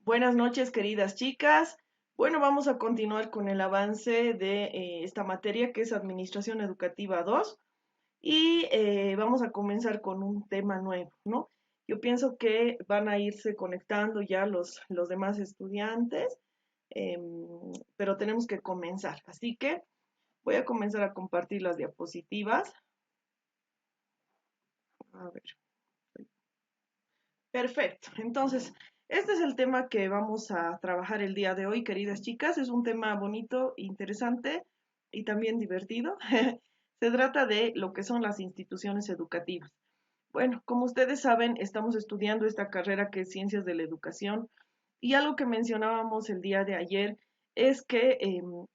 Buenas noches, queridas chicas. Bueno, vamos a continuar con el avance de esta materia que es Administración Educativa 2 y vamos a comenzar con un tema nuevo, ¿no? Yo pienso que van a irse conectando ya los demás estudiantes, pero tenemos que comenzar. Así que voy a comenzar a compartir las diapositivas. A ver. Perfecto. Entonces, este es el tema que vamos a trabajar el día de hoy, queridas chicas. Es un tema bonito, interesante y también divertido. Se trata de lo que son las instituciones educativas. Bueno, como ustedes saben, estamos estudiando esta carrera que es Ciencias de la Educación y algo que mencionábamos el día de ayer es que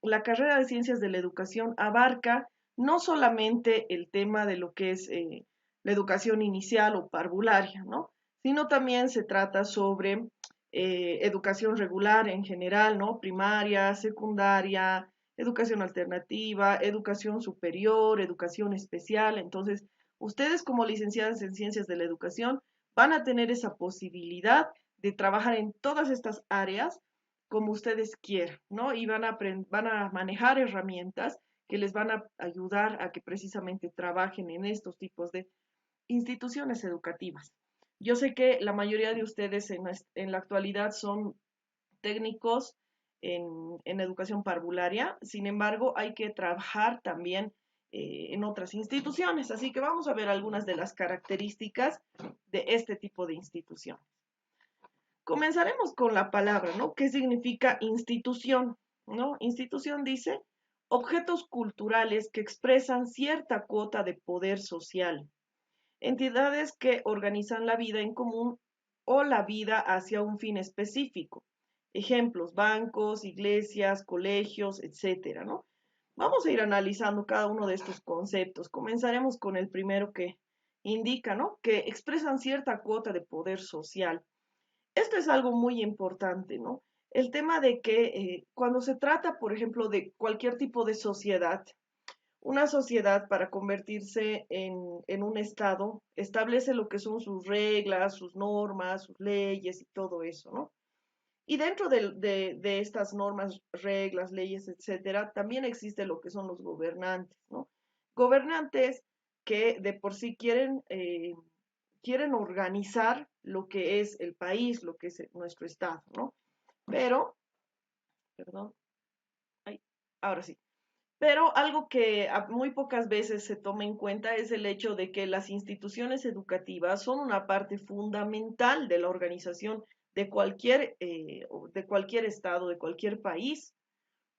la carrera de Ciencias de la Educación abarca no solamente el tema de lo que es la educación inicial o parvularia, ¿no? Sino también se trata sobre educación regular en general, ¿no? Primaria, secundaria, educación alternativa, educación superior, educación especial. Entonces, ustedes como licenciadas en Ciencias de la Educación van a tener esa posibilidad de trabajar en todas estas áreas como ustedes quieran, ¿no? Y van a manejar herramientas que les van a ayudar a que precisamente trabajen en estos tipos de instituciones educativas. Yo sé que la mayoría de ustedes en la actualidad son técnicos en educación parvularia, sin embargo, hay que trabajar también en otras instituciones, así que vamos a ver algunas de las características de este tipo de institución. Comenzaremos con la palabra, ¿no? ¿Qué significa institución? ¿No? Institución dice objetos culturales que expresan cierta cuota de poder social, entidades que organizan la vida en común o la vida hacia un fin específico. Ejemplos, bancos, iglesias, colegios, etcétera, ¿no? Vamos a ir analizando cada uno de estos conceptos. Comenzaremos con el primero que indica, ¿no? Que expresan cierta cuota de poder social. Esto es algo muy importante, ¿no? El tema de que cuando se trata, por ejemplo, de cualquier tipo de sociedad, una sociedad para convertirse en un estado establece lo que son sus reglas, sus normas, sus leyes y todo eso, ¿no? Y dentro de estas normas, reglas, leyes, etcétera, también existe lo que son los gobernantes, ¿no? Gobernantes que de por sí quieren organizar lo que es el país, lo que es nuestro estado, ¿no? Pero, perdón, ay, ahora sí. Pero algo que muy pocas veces se toma en cuenta es el hecho de que las instituciones educativas son una parte fundamental de la organización de cualquier estado, de cualquier país,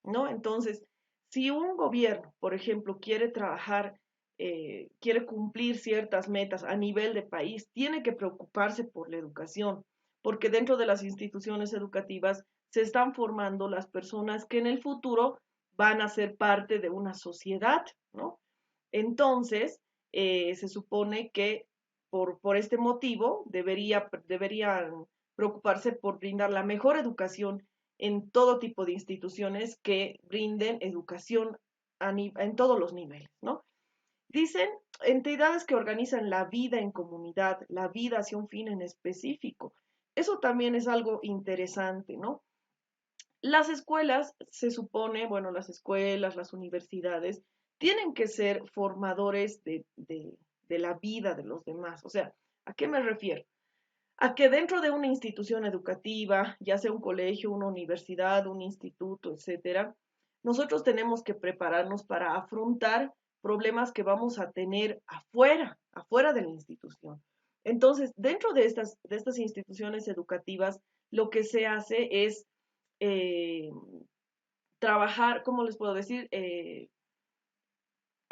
¿no? Entonces, si un gobierno, por ejemplo, quiere trabajar, quiere cumplir ciertas metas a nivel de país, tiene que preocuparse por la educación, porque dentro de las instituciones educativas se están formando las personas que en el futuro van a ser parte de una sociedad, ¿no? Entonces, se supone que por este motivo deberían preocuparse por brindar la mejor educación en todo tipo de instituciones que brinden educación en todos los niveles, ¿no? Dicen entidades que organizan la vida en comunidad, la vida hacia un fin en específico. Eso también es algo interesante, ¿no? Las escuelas, se supone, bueno, las escuelas, las universidades, tienen que ser formadores de la vida de los demás. O sea, ¿a qué me refiero? A que dentro de una institución educativa, ya sea un colegio, una universidad, un instituto, etcétera, nosotros tenemos que prepararnos para afrontar problemas que vamos a tener afuera de la institución. Entonces, dentro de estas instituciones educativas, lo que se hace es eh, trabajar, ¿cómo les puedo decir?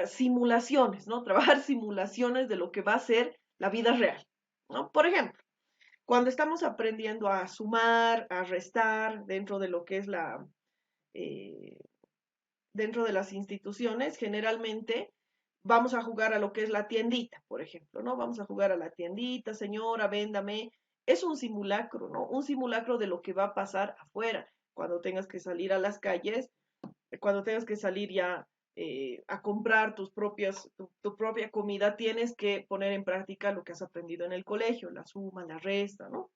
Simulaciones, ¿no? Trabajar simulaciones de lo que va a ser la vida real, ¿no? Por ejemplo, cuando estamos aprendiendo a sumar, a restar dentro de lo que es eh, dentro de las instituciones, generalmente vamos a jugar a lo que es la tiendita, por ejemplo, ¿no? Vamos a jugar a la tiendita, señora, véndame. Es un simulacro, ¿no? Un simulacro de lo que va a pasar afuera, cuando tengas que salir a las calles, cuando tengas que salir ya a comprar tu propia comida, tienes que poner en práctica lo que has aprendido en el colegio, la suma, la resta, ¿no?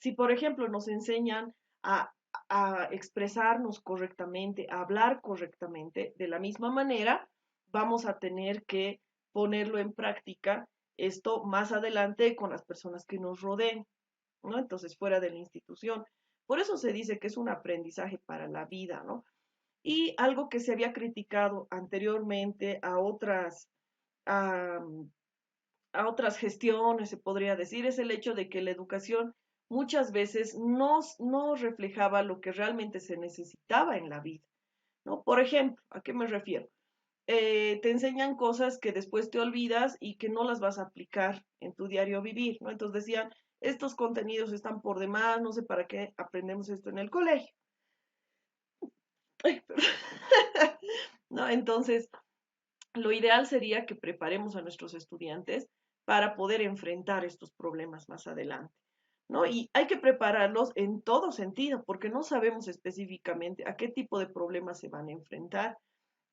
Si, por ejemplo, nos enseñan a, a expresarnos correctamente, a hablar correctamente, de la misma manera, vamos a tener que ponerlo en práctica esto más adelante con las personas que nos rodeen, ¿no? Entonces, fuera de la institución. Por eso se dice que es un aprendizaje para la vida, ¿no? Y algo que se había criticado anteriormente a, a otras gestiones, se podría decir, es el hecho de que la educación muchas veces no reflejaba lo que realmente se necesitaba en la vida, ¿no? Por ejemplo, ¿a qué me refiero? Te enseñan cosas que después te olvidas y que no las vas a aplicar en tu diario vivir, ¿no? Entonces decían, estos contenidos están por demás, no sé para qué aprendemos esto en el colegio. Ay, perdón. ¿No? Entonces, lo ideal sería que preparemos a nuestros estudiantes para poder enfrentar estos problemas más adelante, ¿no? Y hay que prepararlos en todo sentido, porque no sabemos específicamente a qué tipo de problemas se van a enfrentar.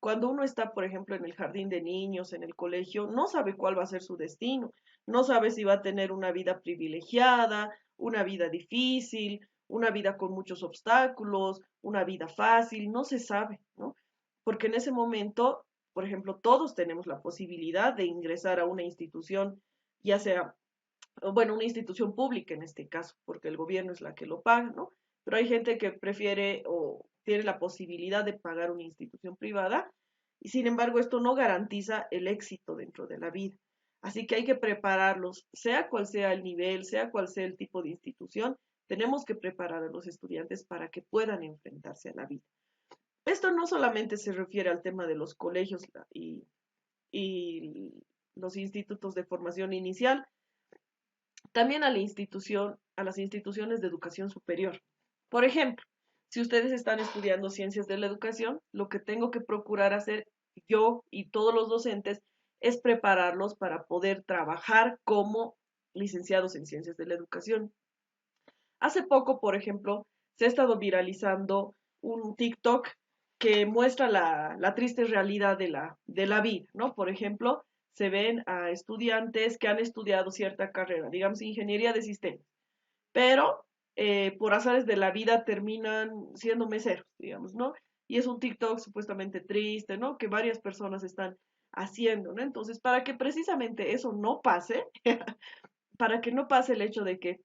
Cuando uno está, por ejemplo, en el jardín de niños, en el colegio, no sabe cuál va a ser su destino, no sabe si va a tener una vida privilegiada, una vida difícil, una vida con muchos obstáculos, una vida fácil, no se sabe, ¿no? Porque en ese momento, por ejemplo, todos tenemos la posibilidad de ingresar a una institución, ya sea, bueno, una institución pública en este caso, porque el gobierno es la que lo paga, ¿no? Pero hay gente que prefiere o tiene la posibilidad de pagar una institución privada y sin embargo esto no garantiza el éxito dentro de la vida. Así que hay que prepararlos, sea cual sea el nivel, sea cual sea el tipo de institución, tenemos que preparar a los estudiantes para que puedan enfrentarse a la vida. Esto no solamente se refiere al tema de los colegios y los institutos de formación inicial, también a la institución, a las instituciones de educación superior. Por ejemplo, si ustedes están estudiando ciencias de la educación, lo que tengo que procurar hacer yo y todos los docentes es prepararlos para poder trabajar como licenciados en ciencias de la educación. Hace poco, por ejemplo, se ha estado viralizando un TikTok que muestra la triste realidad de la vida, ¿no? Por ejemplo, se ven a estudiantes que han estudiado cierta carrera, digamos ingeniería de sistemas, pero por azares de la vida terminan siendo meseros, digamos, ¿no? Y es un TikTok supuestamente triste, ¿no? Que varias personas están haciendo, ¿no? Entonces, para que precisamente eso no pase, para que no pase el hecho de que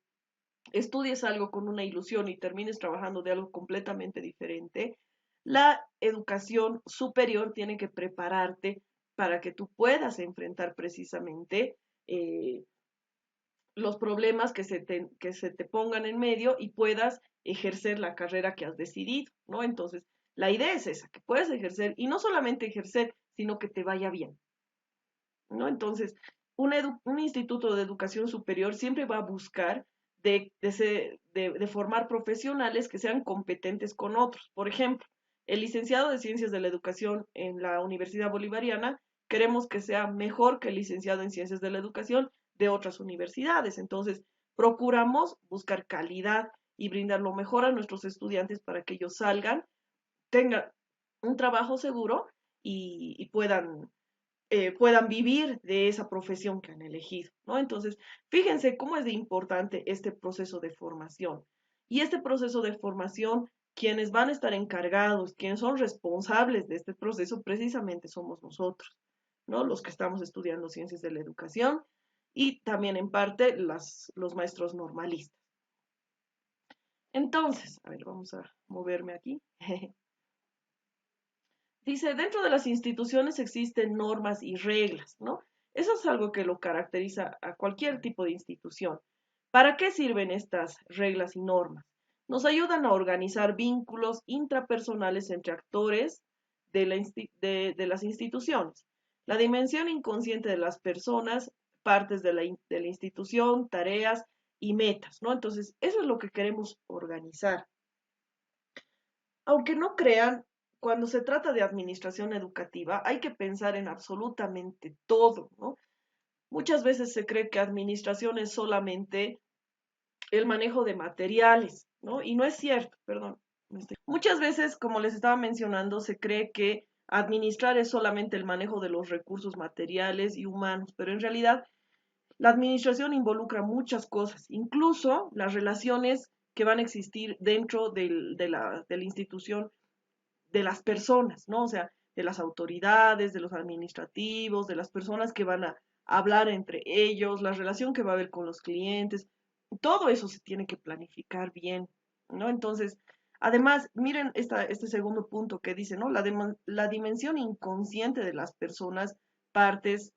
estudies algo con una ilusión y termines trabajando de algo completamente diferente, la educación superior tiene que prepararte para que tú puedas enfrentar precisamente los problemas que se te pongan en medio y puedas ejercer la carrera que has decidido, ¿no? Entonces, la idea es esa, que puedas ejercer y no solamente ejercer, sino que te vaya bien, ¿no? Entonces, un instituto de educación superior siempre va a buscar de formar profesionales que sean competentes con otros. Por ejemplo, el licenciado de Ciencias de la Educación en la Universidad Bolivariana, queremos que sea mejor que el licenciado en Ciencias de la Educación de otras universidades. Entonces, procuramos buscar calidad y brindar lo mejor a nuestros estudiantes para que ellos salgan, tengan un trabajo seguro y puedan vivir de esa profesión que han elegido, ¿no? Entonces, fíjense cómo es de importante este proceso de formación. Y este proceso de formación, quienes van a estar encargados, quienes son responsables de este proceso, precisamente somos nosotros, ¿no? Los que estamos estudiando ciencias de la educación y también en parte los maestros normalistas. Entonces, a ver, vamos a moverme aquí. Dice, dentro de las instituciones existen normas y reglas, ¿no? Eso es algo que lo caracteriza a cualquier tipo de institución. ¿Para qué sirven estas reglas y normas? Nos ayudan a organizar vínculos intrapersonales entre actores de las instituciones. La dimensión inconsciente de las personas, partes de la institución, tareas y metas, ¿no? Entonces, eso es lo que queremos organizar. Aunque no crean, cuando se trata de administración educativa hay que pensar en absolutamente todo, ¿no? Muchas veces se cree que administración es solamente el manejo de materiales, ¿no? Y no es cierto, perdón. Muchas veces, como les estaba mencionando, se cree que administrar es solamente el manejo de los recursos materiales y humanos, pero en realidad La administración involucra muchas cosas, incluso las relaciones que van a existir dentro de la institución de las personas, ¿no? O sea, de las autoridades, de los administrativos, de las personas que van a hablar entre ellos, la relación que va a haber con los clientes, todo eso se tiene que planificar bien, ¿no? Entonces, además, miren este segundo punto que dice, ¿no? La dimensión inconsciente de las personas, partes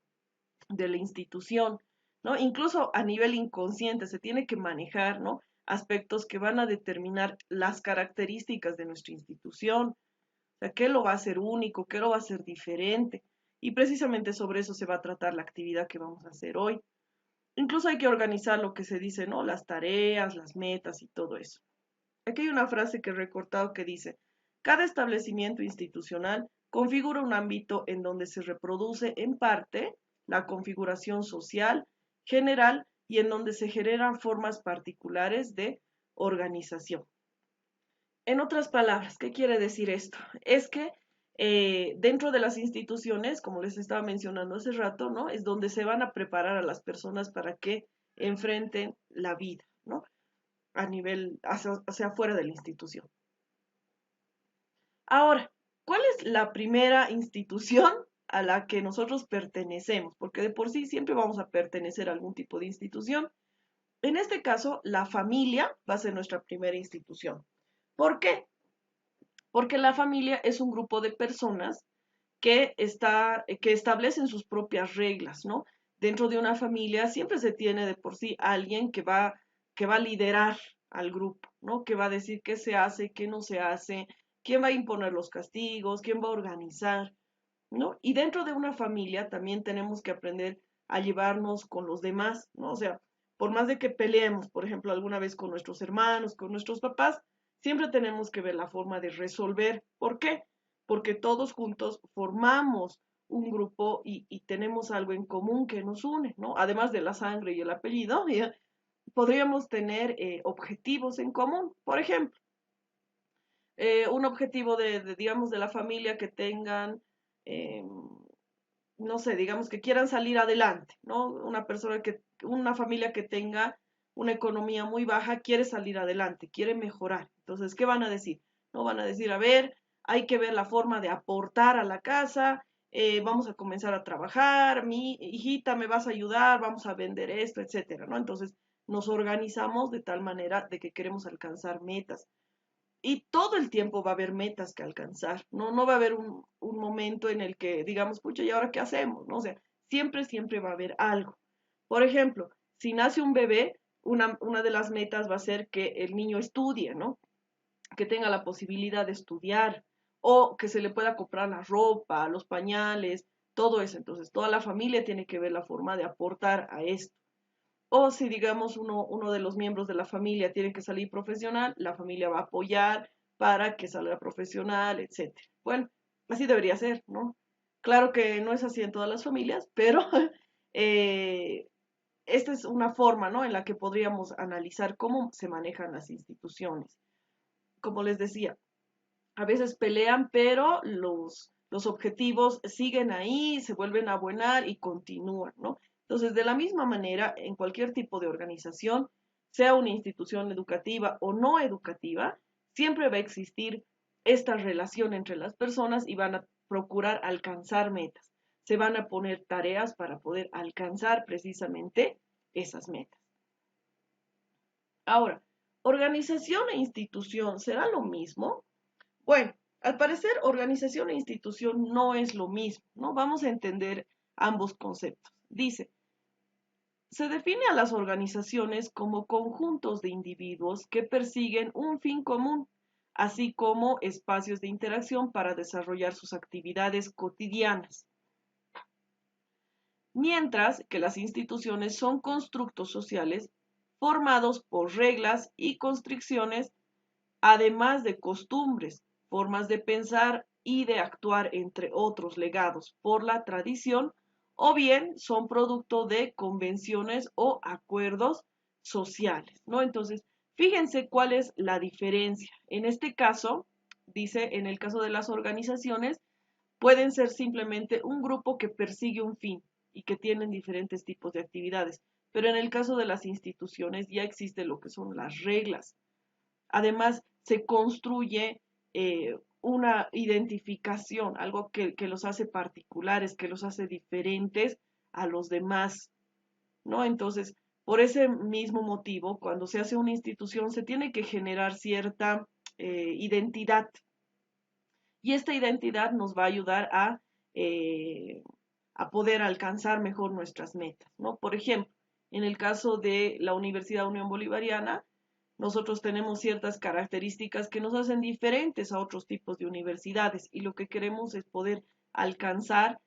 de la institución, ¿no? Incluso a nivel inconsciente se tiene que manejar, ¿no? Aspectos que van a determinar las características de nuestra institución, o sea, qué lo va a hacer único, qué lo va a hacer diferente. Y precisamente sobre eso se va a tratar la actividad que vamos a hacer hoy. Incluso hay que organizar lo que se dice, ¿no? Las tareas, las metas y todo eso. Aquí hay una frase que he recortado que dice, cada establecimiento institucional configura un ámbito en donde se reproduce en parte la configuración social general y en donde se generan formas particulares de organización. En otras palabras, ¿qué quiere decir esto? Es que dentro de las instituciones, como les estaba mencionando hace rato, ¿no? Es donde se van a preparar a las personas para que enfrenten la vida, ¿no? A nivel, hacia afuera de la institución. Ahora, ¿cuál es la primera institución a la que nosotros pertenecemos? Porque de por sí siempre vamos a pertenecer a algún tipo de institución. En este caso, la familia va a ser nuestra primera institución. ¿Por qué? Porque la familia es un grupo de personas que establecen sus propias reglas, ¿no? Dentro de una familia siempre se tiene de por sí alguien que va a liderar al grupo, ¿no? Que va a decir qué se hace, qué no se hace, quién va a imponer los castigos, quién va a organizar, ¿no? Y dentro de una familia también tenemos que aprender a llevarnos con los demás, ¿no? O sea, por más de que peleemos, por ejemplo, alguna vez con nuestros hermanos, con nuestros papás, siempre tenemos que ver la forma de resolver. ¿Por qué? Porque todos juntos formamos un grupo y tenemos algo en común que nos une, ¿no? Además de la sangre y el apellido, ¿ya? Podríamos tener objetivos en común. Por ejemplo, un objetivo digamos, de la familia que tengan, eh, no sé, digamos que quieran salir adelante, ¿no? Una familia que tenga una economía muy baja quiere salir adelante, quiere mejorar. Entonces, ¿qué van a decir? No van a decir, a ver, hay que ver la forma de aportar a la casa, vamos a comenzar a trabajar, mi hijita, me vas a ayudar, vamos a vender esto, etcétera, ¿no? Entonces, nos organizamos de tal manera de que queremos alcanzar metas y todo el tiempo va a haber metas que alcanzar, ¿no? No va a haber un momento en el que digamos, pucha, ¿y ahora qué hacemos? ¿No? O sea, siempre va a haber algo. Por ejemplo, si nace un bebé, una de las metas va a ser que el niño estudie, ¿no? Que tenga la posibilidad de estudiar o que se le pueda comprar la ropa, los pañales, todo eso. Entonces, toda la familia tiene que ver la forma de aportar a esto. O si, digamos, uno de los miembros de la familia tiene que salir profesional, la familia va a apoyar para que salga profesional, etcétera. Bueno, así debería ser, ¿no? Claro que no es así en todas las familias, pero eh, esta es una forma, ¿no? En la que podríamos analizar cómo se manejan las instituciones. Como les decía, a veces pelean, pero los objetivos siguen ahí, se vuelven a abuenar y continúan, ¿no? Entonces, de la misma manera, en cualquier tipo de organización, sea una institución educativa o no educativa, siempre va a existir esta relación entre las personas y van a procurar alcanzar metas. Se van a poner tareas para poder alcanzar precisamente esas metas. Ahora, organización e institución, ¿será lo mismo? Bueno, al parecer, organización e institución no es lo mismo, ¿no? Vamos a entender ambos conceptos. Dice, se define a las organizaciones como conjuntos de individuos que persiguen un fin común, así como espacios de interacción para desarrollar sus actividades cotidianas. Mientras que las instituciones son constructos sociales formados por reglas y constricciones además de costumbres, formas de pensar y de actuar, entre otros legados por la tradición, o bien son producto de convenciones o acuerdos sociales, ¿no? Entonces, fíjense cuál es la diferencia. En este caso, dice, en el caso de las organizaciones, pueden ser simplemente un grupo que persigue un fin y que tienen diferentes tipos de actividades. Pero en el caso de las instituciones ya existe lo que son las reglas. Además, se construye una identificación, algo que los hace particulares, que los hace diferentes a los demás, ¿no? Entonces, por ese mismo motivo, cuando se hace una institución, se tiene que generar cierta identidad. Y esta identidad nos va a ayudar a poder alcanzar mejor nuestras metas, ¿no? Por ejemplo, en el caso de la Universidad Unión Bolivariana, nosotros tenemos ciertas características que nos hacen diferentes a otros tipos de universidades y lo que queremos es poder alcanzar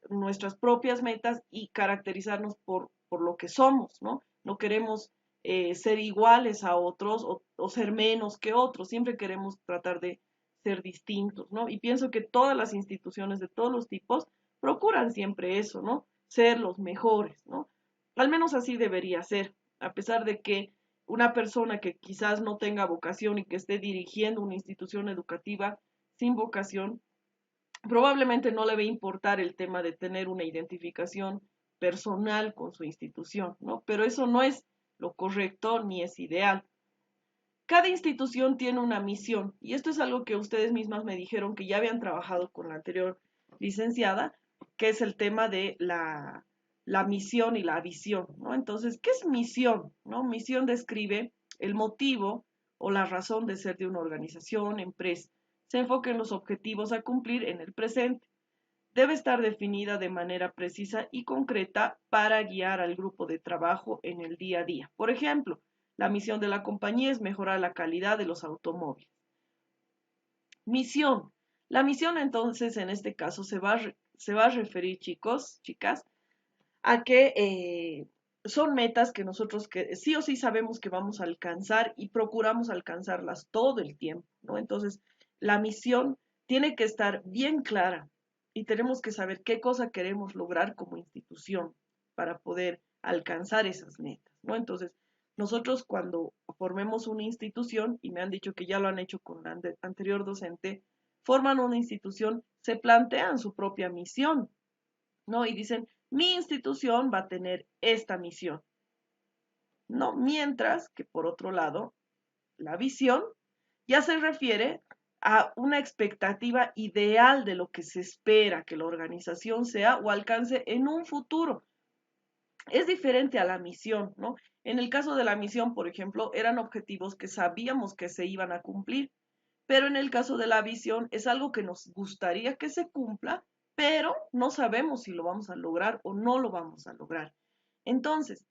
nuestras propias metas y caracterizarnos por lo que somos, ¿no? No queremos ser iguales a otros o ser menos que otros, siempre queremos tratar de ser distintos, ¿no? Y pienso que todas las instituciones de todos los tipos procuran siempre eso, ¿no? Ser los mejores, ¿no? Al menos así debería ser, a pesar de que una persona que quizás no tenga vocación y que esté dirigiendo una institución educativa sin vocación, probablemente no le va a importar el tema de tener una identificación personal con su institución, ¿no? Pero eso no es lo correcto ni es ideal. Cada institución tiene una misión y esto es algo que ustedes mismas me dijeron que ya habían trabajado con la anterior licenciada, que es el tema de la misión y la visión, ¿no? Entonces, ¿qué es misión? ¿No? Misión describe el motivo o la razón de ser de una organización, empresa. Se enfoca en los objetivos a cumplir en el presente. Debe estar definida de manera precisa y concreta para guiar al grupo de trabajo en el día a día. Por ejemplo, la misión de la compañía es mejorar la calidad de los automóviles. Misión. La misión entonces en este caso se va a referir, chicos, chicas, a que son metas que nosotros que sí o sí sabemos que vamos a alcanzar y procuramos alcanzarlas todo el tiempo, ¿no? Entonces, la misión tiene que estar bien clara y tenemos que saber qué cosa queremos lograr como institución para poder alcanzar esas metas, ¿no? Entonces, nosotros cuando formemos una institución, y me han dicho que ya lo han hecho con la anterior docente, forman una institución, se plantean su propia misión, ¿no? Y dicen, mi institución va a tener esta misión, ¿no? Mientras que por otro lado, la visión ya se refiere a una expectativa ideal de lo que se espera que la organización sea o alcance en un futuro. Es diferente a la misión, ¿no? En el caso de la misión, por ejemplo, eran objetivos que sabíamos que se iban a cumplir, pero en el caso de la visión es algo que nos gustaría que se cumpla, pero no sabemos si lo vamos a lograr o no lo vamos a lograr. Entonces,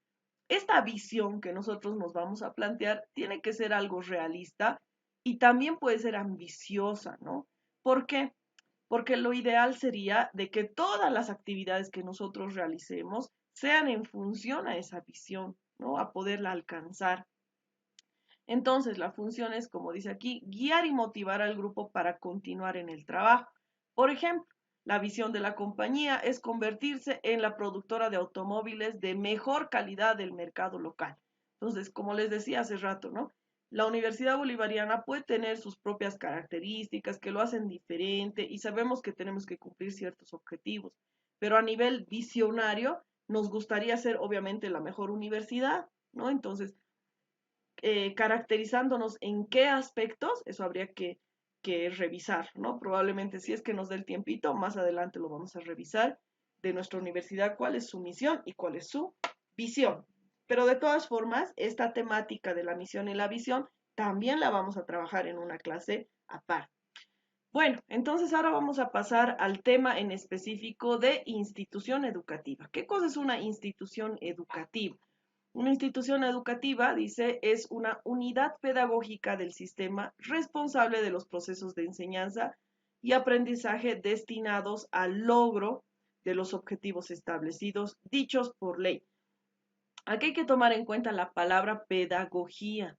esta visión que nosotros nos vamos a plantear tiene que ser algo realista y también puede ser ambiciosa, ¿no? ¿Por qué? Porque lo ideal sería de que todas las actividades que nosotros realicemos sean en función a esa visión, ¿no? A poderla alcanzar. Entonces, la función es, como dice aquí, guiar y motivar al grupo para continuar en el trabajo. Por ejemplo, la visión de la compañía es convertirse en la productora de automóviles de mejor calidad del mercado local. Entonces, como les decía hace rato, ¿no? La Universidad Bolivariana puede tener sus propias características que lo hacen diferente y sabemos que tenemos que cumplir ciertos objetivos, pero a nivel visionario nos gustaría ser obviamente la mejor universidad, ¿no? Entonces, caracterizándonos en qué aspectos, eso habría que revisar, ¿no? Probablemente si es que nos dé el tiempito, más adelante lo vamos a revisar de nuestra universidad, cuál es su misión y cuál es su visión. Pero de todas formas, esta temática de la misión y la visión también la vamos a trabajar en una clase aparte. Bueno, entonces ahora vamos a pasar al tema en específico de institución educativa. ¿Qué cosa es una institución educativa? Una institución educativa, dice, es una unidad pedagógica del sistema responsable de los procesos de enseñanza y aprendizaje destinados al logro de los objetivos establecidos, dichos por ley. Aquí hay que tomar en cuenta la palabra pedagogía,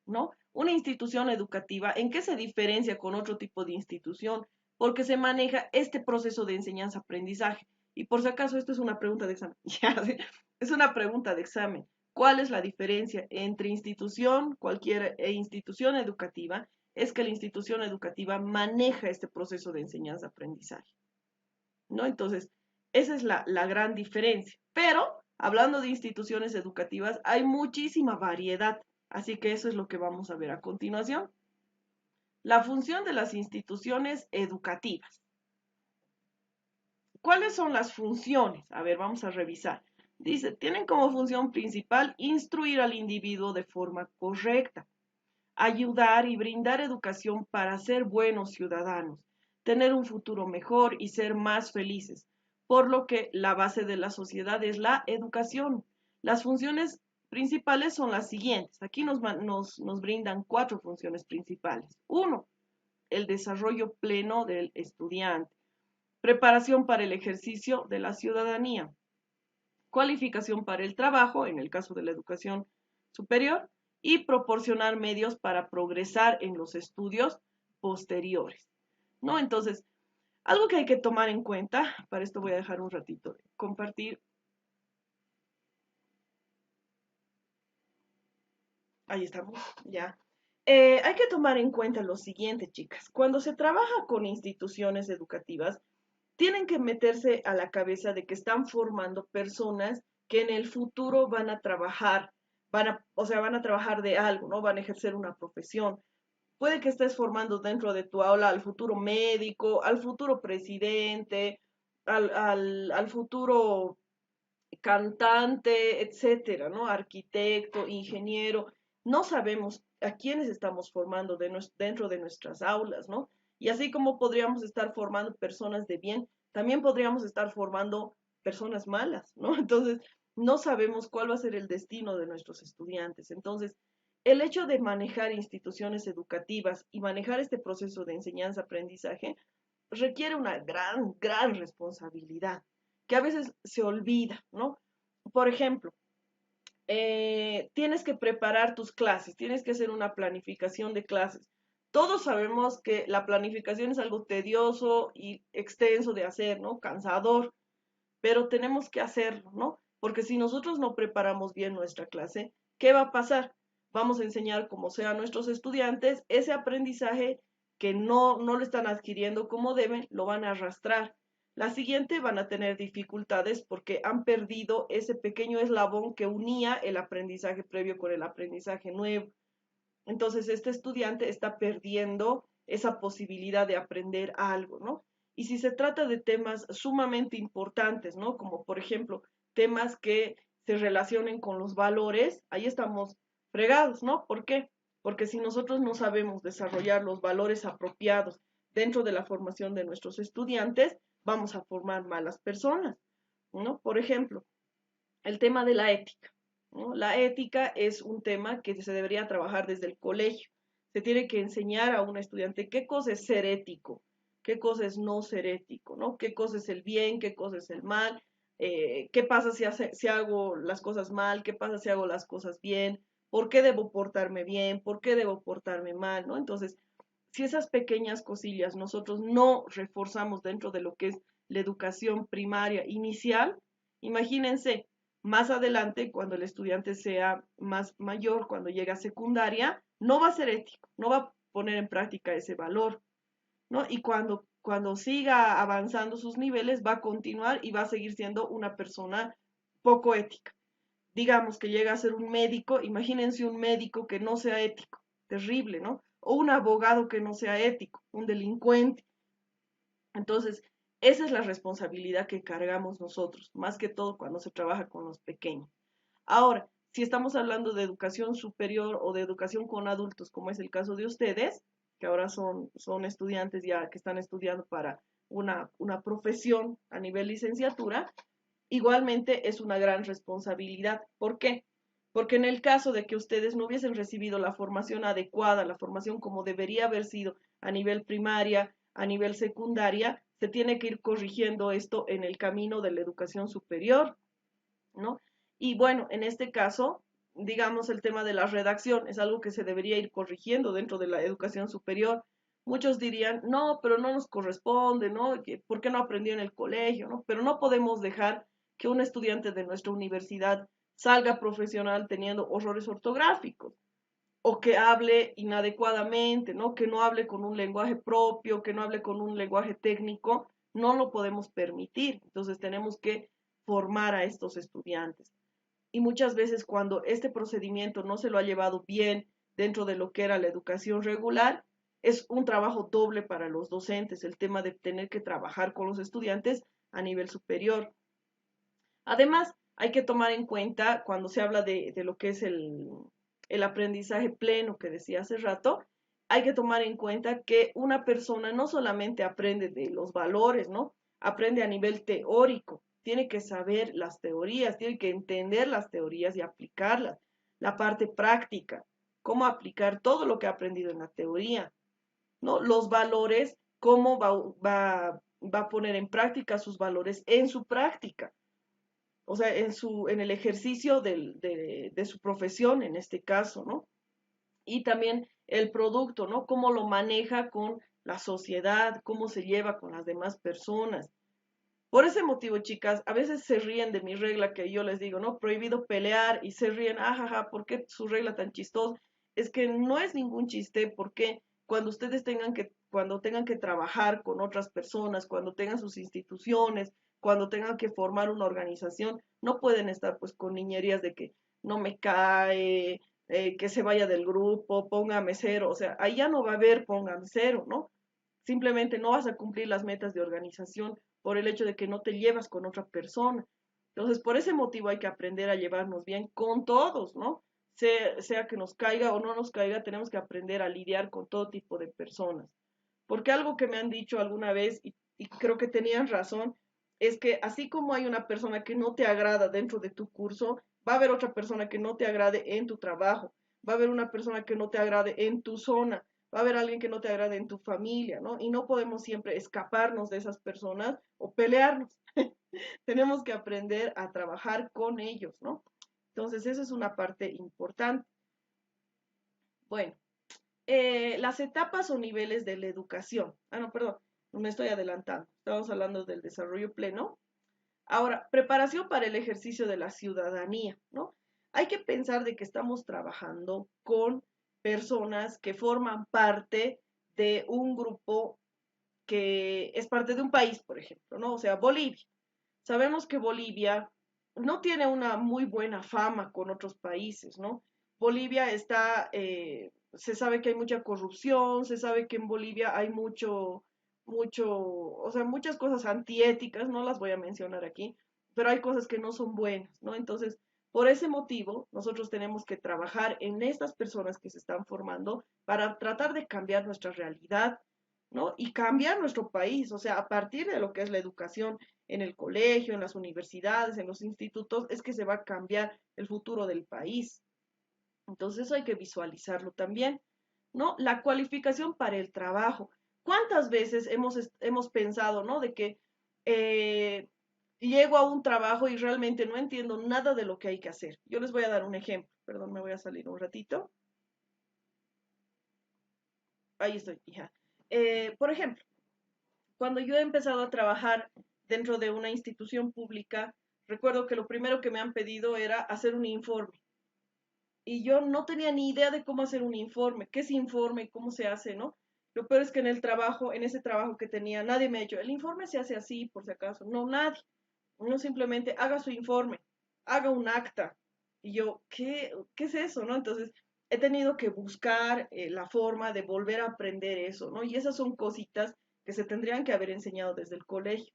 ¿no? Una institución educativa, ¿en qué se diferencia con otro tipo de institución? Porque se maneja este proceso de enseñanza-aprendizaje. Y por si acaso, esto es una pregunta de examen. Ya, sí, es una pregunta de examen. ¿Cuál es la diferencia entre institución, cualquier institución educativa? Es que la institución educativa maneja este proceso de enseñanza-aprendizaje, ¿no? Entonces, Esa es la gran diferencia. Pero, hablando de instituciones educativas, hay muchísima variedad. Así que eso es lo que vamos a ver a continuación. La función de las instituciones educativas. ¿Cuáles son las funciones? A ver, vamos a revisar. Dice, tienen como función principal instruir al individuo de forma correcta, ayudar y brindar educación para ser buenos ciudadanos, tener un futuro mejor y ser más felices, por lo que la base de la sociedad es la educación. Las funciones principales son las siguientes. Aquí nos brindan 4 funciones principales. Uno, el desarrollo pleno del estudiante. Preparación para el ejercicio de la ciudadanía. Cualificación para el trabajo, en el caso de la educación superior, y proporcionar medios para progresar en los estudios posteriores, ¿no? Entonces, algo que hay que tomar en cuenta, para esto voy a dejar un ratito de compartir. Ahí estamos, ya. Hay que tomar en cuenta lo siguiente, chicas. Cuando se trabaja con instituciones educativas, tienen que meterse a la cabeza de que están formando personas que en el futuro van a trabajar, o sea, van a trabajar de algo, ¿no? Van a ejercer una profesión. Puede que estés formando dentro de tu aula al futuro médico, al futuro presidente, al futuro cantante, etcétera, ¿no? Arquitecto, ingeniero. No sabemos a quiénes estamos formando dentro de nuestras aulas, ¿no? Y así como podríamos estar formando personas de bien, también podríamos estar formando personas malas, ¿no? Entonces, no sabemos cuál va a ser el destino de nuestros estudiantes. Entonces, el hecho de manejar instituciones educativas y manejar este proceso de enseñanza-aprendizaje requiere una gran responsabilidad que a veces se olvida, ¿no? Por ejemplo, tienes que preparar tus clases, tienes que hacer una planificación de clases. Todos sabemos que la planificación es algo tedioso y extenso de hacer, ¿no? Cansador, pero tenemos que hacerlo, ¿no? Porque si nosotros no preparamos bien nuestra clase, ¿qué va a pasar? Vamos a enseñar como sea a nuestros estudiantes ese aprendizaje que no lo están adquiriendo como deben, lo van a arrastrar. La siguiente van a tener dificultades porque han perdido ese pequeño eslabón que unía el aprendizaje previo con el aprendizaje nuevo. Entonces, este estudiante está perdiendo esa posibilidad de aprender algo, ¿no? Y si se trata de temas sumamente importantes, ¿no? Como por ejemplo, temas que se relacionen con los valores, ahí estamos fregados, ¿no? ¿Por qué? Porque si nosotros no sabemos desarrollar los valores apropiados dentro de la formación de nuestros estudiantes, vamos a formar malas personas, ¿no? Por ejemplo, el tema de la ética, ¿no? La ética es un tema que se debería trabajar desde el colegio. Se tiene que enseñar a un estudiante qué cosa es ser ético, qué cosa es no ser ético, ¿no? Qué cosa es el bien, qué cosa es el mal, qué pasa si hago las cosas mal, qué pasa si hago las cosas bien, por qué debo portarme bien, por qué debo portarme mal, ¿no? Entonces, si esas pequeñas cosillas nosotros no reforzamos dentro de lo que es la educación primaria inicial, imagínense, más adelante, cuando el estudiante sea más mayor, cuando llegue a secundaria, no va a ser ético, no va a poner en práctica ese valor, ¿no? Y cuando siga avanzando sus niveles, va a continuar y va a seguir siendo una persona poco ética. Digamos que llega a ser un médico, imagínense un médico que no sea ético, terrible, ¿no? O un abogado que no sea ético, un delincuente. Entonces, esa es la responsabilidad que cargamos nosotros, más que todo cuando se trabaja con los pequeños. Ahora, si estamos hablando de educación superior o de educación con adultos, como es el caso de ustedes, que ahora son estudiantes ya que están estudiando para una profesión a nivel licenciatura, igualmente es una gran responsabilidad. ¿Por qué? Porque en el caso de que ustedes no hubiesen recibido la formación adecuada, la formación como debería haber sido a nivel primaria, a nivel secundaria, se tiene que ir corrigiendo esto en el camino de la educación superior, ¿no? Y bueno, en este caso, digamos, el tema de la redacción es algo que se debería ir corrigiendo dentro de la educación superior. Muchos dirían, no, pero no nos corresponde, ¿no? ¿Por qué no aprendió en el colegio, ¿no? Pero no podemos dejar que un estudiante de nuestra universidad salga profesional teniendo horrores ortográficos o que hable inadecuadamente, ¿no? Que no hable con un lenguaje propio, que no hable con un lenguaje técnico, No lo podemos permitir. Entonces tenemos que formar a estos estudiantes. Y muchas veces cuando este procedimiento no se lo ha llevado bien dentro de lo que era la educación regular, es un trabajo doble para los docentes, el tema de tener que trabajar con los estudiantes a nivel superior. Además, hay que tomar en cuenta cuando se habla de lo que es el aprendizaje pleno que decía hace rato, hay que tomar en cuenta que una persona no solamente aprende de los valores, ¿no? Aprende a nivel teórico, tiene que saber las teorías, tiene que entender las teorías y aplicarlas, la parte práctica, cómo aplicar todo lo que ha aprendido en la teoría, ¿no? Los valores, cómo va a poner en práctica sus valores en su práctica, o sea, en el ejercicio de su profesión en este caso, ¿no? Y también el producto, ¿no? Cómo lo maneja con la sociedad, cómo se lleva con las demás personas. Por ese motivo, chicas, a veces se ríen de mi regla que yo les digo, ¿no? Prohibido pelear y se ríen, ajaja, ¿por qué su regla tan chistosa? Es que no es ningún chiste, porque cuando tengan que trabajar con otras personas, cuando tengan sus instituciones, cuando tengan que formar una organización, no pueden estar pues con niñerías de que no me cae, que se vaya del grupo, póngame cero, o sea, ahí ya no va a haber póngame cero, ¿no? Simplemente no vas a cumplir las metas de organización por el hecho de que no te llevas con otra persona. Entonces, por ese motivo hay que aprender a llevarnos bien con todos, ¿no? Sea que nos caiga o no nos caiga, tenemos que aprender a lidiar con todo tipo de personas. Porque algo que me han dicho alguna vez, y creo que tenían razón, es que así como hay una persona que no te agrada dentro de tu curso, va a haber otra persona que no te agrade en tu trabajo, va a haber una persona que no te agrade en tu zona, va a haber alguien que no te agrade en tu familia, ¿no? Y no podemos siempre escaparnos de esas personas o pelearnos. Tenemos que aprender a trabajar con ellos, ¿no? Entonces, esa es una parte importante. Bueno, las etapas o niveles de la educación. Ah, no, perdón, me estoy adelantando. Estamos hablando del desarrollo pleno. Ahora, preparación para el ejercicio de la ciudadanía, ¿no? Hay que pensar de que estamos trabajando con personas que forman parte de un grupo que es parte de un país, por ejemplo, ¿no? O sea, Bolivia. Sabemos que Bolivia no tiene una muy buena fama con otros países, ¿no? Bolivia se sabe que hay mucha corrupción, se sabe que en Bolivia hay o sea, muchas cosas antiéticas, no las voy a mencionar aquí, pero hay cosas que no son buenas, ¿no? Entonces, por ese motivo, nosotros tenemos que trabajar en estas personas que se están formando para tratar de cambiar nuestra realidad, ¿no? Y cambiar nuestro país, o sea, a partir de lo que es la educación en el colegio, en las universidades, en los institutos, es que se va a cambiar el futuro del país. Entonces eso hay que visualizarlo también, ¿no? La cualificación para el trabajo. ¿Cuántas veces hemos pensado, ¿no? De que llego a un trabajo y realmente no entiendo nada de lo que hay que hacer. Yo les voy a dar un ejemplo. Perdón, me voy a salir un ratito. Ahí estoy, hija. Por ejemplo, cuando yo he empezado a trabajar dentro de una institución pública, recuerdo que lo primero que me han pedido era hacer un informe. Y yo no tenía ni idea de cómo hacer un informe, qué es informe, cómo se hace, ¿no? Lo peor es que en ese trabajo que tenía, nadie me ha dicho, el informe se hace así, por si acaso. No, nadie. Uno simplemente haga su informe, haga un acta. Y yo, ¿qué es eso, no? Entonces, he tenido que buscar la forma de volver a aprender eso, ¿no? Y esas son cositas que se tendrían que haber enseñado desde el colegio.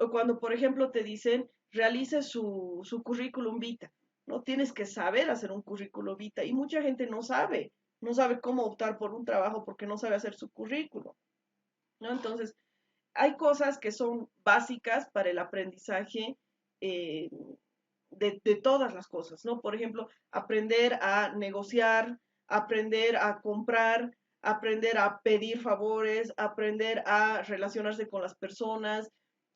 O cuando, por ejemplo, te dicen, realice su currículum vitae, ¿no? Tienes que saber hacer un currículum vitae y mucha gente no sabe cómo optar por un trabajo porque no sabe hacer su currículum, ¿no? Entonces, hay cosas que son básicas para el aprendizaje eh, de todas las cosas, ¿no? Por ejemplo, aprender a negociar, aprender a comprar, aprender a pedir favores, aprender a relacionarse con las personas.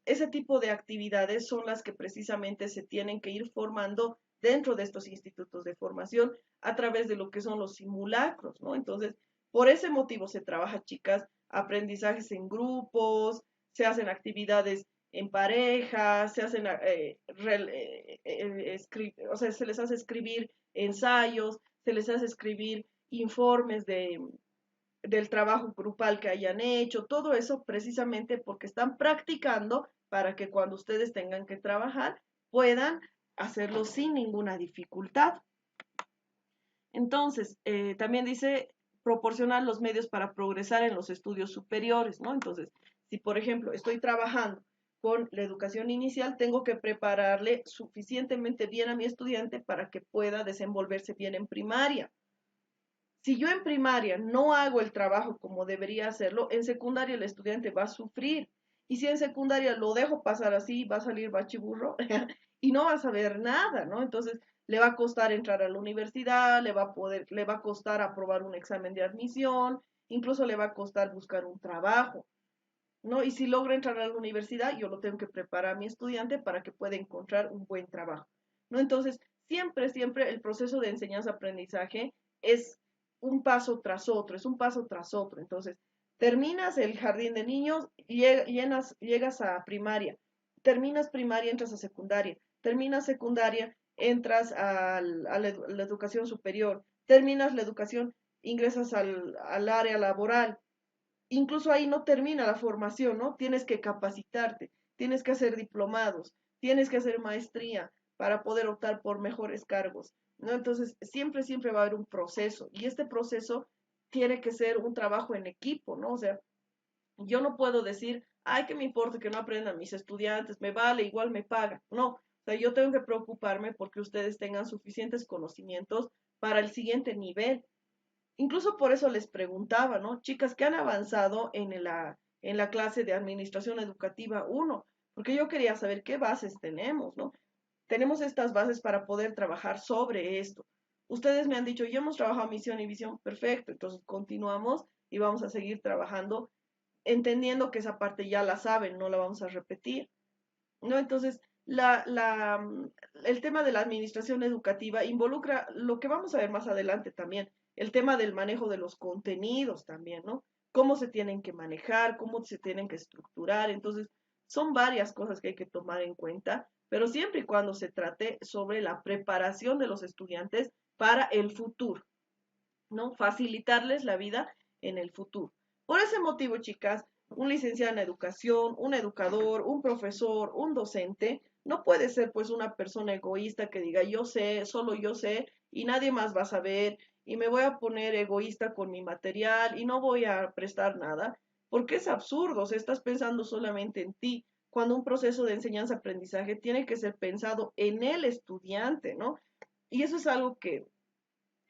Ese tipo de actividades son las que precisamente se tienen que ir formando dentro de estos institutos de formación a través de lo que son los simulacros, ¿no? Entonces, por ese motivo se trabaja, chicas, aprendizajes en grupos, se hacen actividades en pareja, se hacen, o sea, se les hace escribir ensayos, se les hace escribir informes del trabajo grupal que hayan hecho, todo eso precisamente porque están practicando para que cuando ustedes tengan que trabajar puedan hacerlo sin ninguna dificultad. Entonces, también dice proporcionar los medios para progresar en los estudios superiores, ¿no? Entonces, si por ejemplo estoy trabajando con la educación inicial, tengo que prepararle suficientemente bien a mi estudiante para que pueda desenvolverse bien en primaria. Si yo en primaria no hago el trabajo como debería hacerlo, en secundaria el estudiante va a sufrir. Y si en secundaria lo dejo pasar así, va a salir bachiburro y no va a saber nada, ¿no? Entonces le va a costar entrar a la universidad, le va a costar aprobar un examen de admisión, incluso le va a costar buscar un trabajo, ¿no? Y si logra entrar a la universidad, yo lo tengo que preparar a mi estudiante para que pueda encontrar un buen trabajo, ¿no? Entonces, siempre el proceso de enseñanza-aprendizaje es un paso tras otro, es un paso tras otro. Entonces, terminas el jardín de niños, llegas a primaria, terminas primaria, entras a secundaria, terminas secundaria, entras la educación superior, terminas la educación, ingresas al área laboral, incluso ahí no termina la formación, ¿no? Tienes que capacitarte, tienes que hacer diplomados, tienes que hacer maestría para poder optar por mejores cargos, ¿no? Entonces, siempre va a haber un proceso y este proceso tiene que ser un trabajo en equipo, ¿no? O sea, yo no puedo decir, ay, que me importa que no aprendan mis estudiantes, me vale, igual me pagan. No, o sea, yo tengo que preocuparme porque ustedes tengan suficientes conocimientos para el siguiente nivel. Incluso por eso les preguntaba, ¿no? Chicas que han avanzado en la clase de Administración Educativa 1, porque yo quería saber qué bases tenemos, ¿no? Tenemos estas bases para poder trabajar sobre esto. Ustedes me han dicho, ya hemos trabajado misión y visión, perfecto, entonces continuamos y vamos a seguir trabajando, entendiendo que esa parte ya la saben, no la vamos a repetir. ¿No? Entonces, el tema de la administración educativa involucra lo que vamos a ver más adelante también, el tema del manejo de los contenidos también, ¿no? Cómo se tienen que manejar, cómo se tienen que estructurar. Entonces, son varias cosas que hay que tomar en cuenta, pero siempre y cuando se trate sobre la preparación de los estudiantes para el futuro, ¿no? Facilitarles la vida en el futuro. Por ese motivo, chicas, un licenciado en educación, un educador, un profesor, un docente, no puede ser pues una persona egoísta que diga yo sé, solo yo sé y nadie más va a saber y me voy a poner egoísta con mi material y no voy a prestar nada, porque es absurdo, o sea, estás pensando solamente en ti, cuando un proceso de enseñanza-aprendizaje tiene que ser pensado en el estudiante, ¿no? Y eso es algo que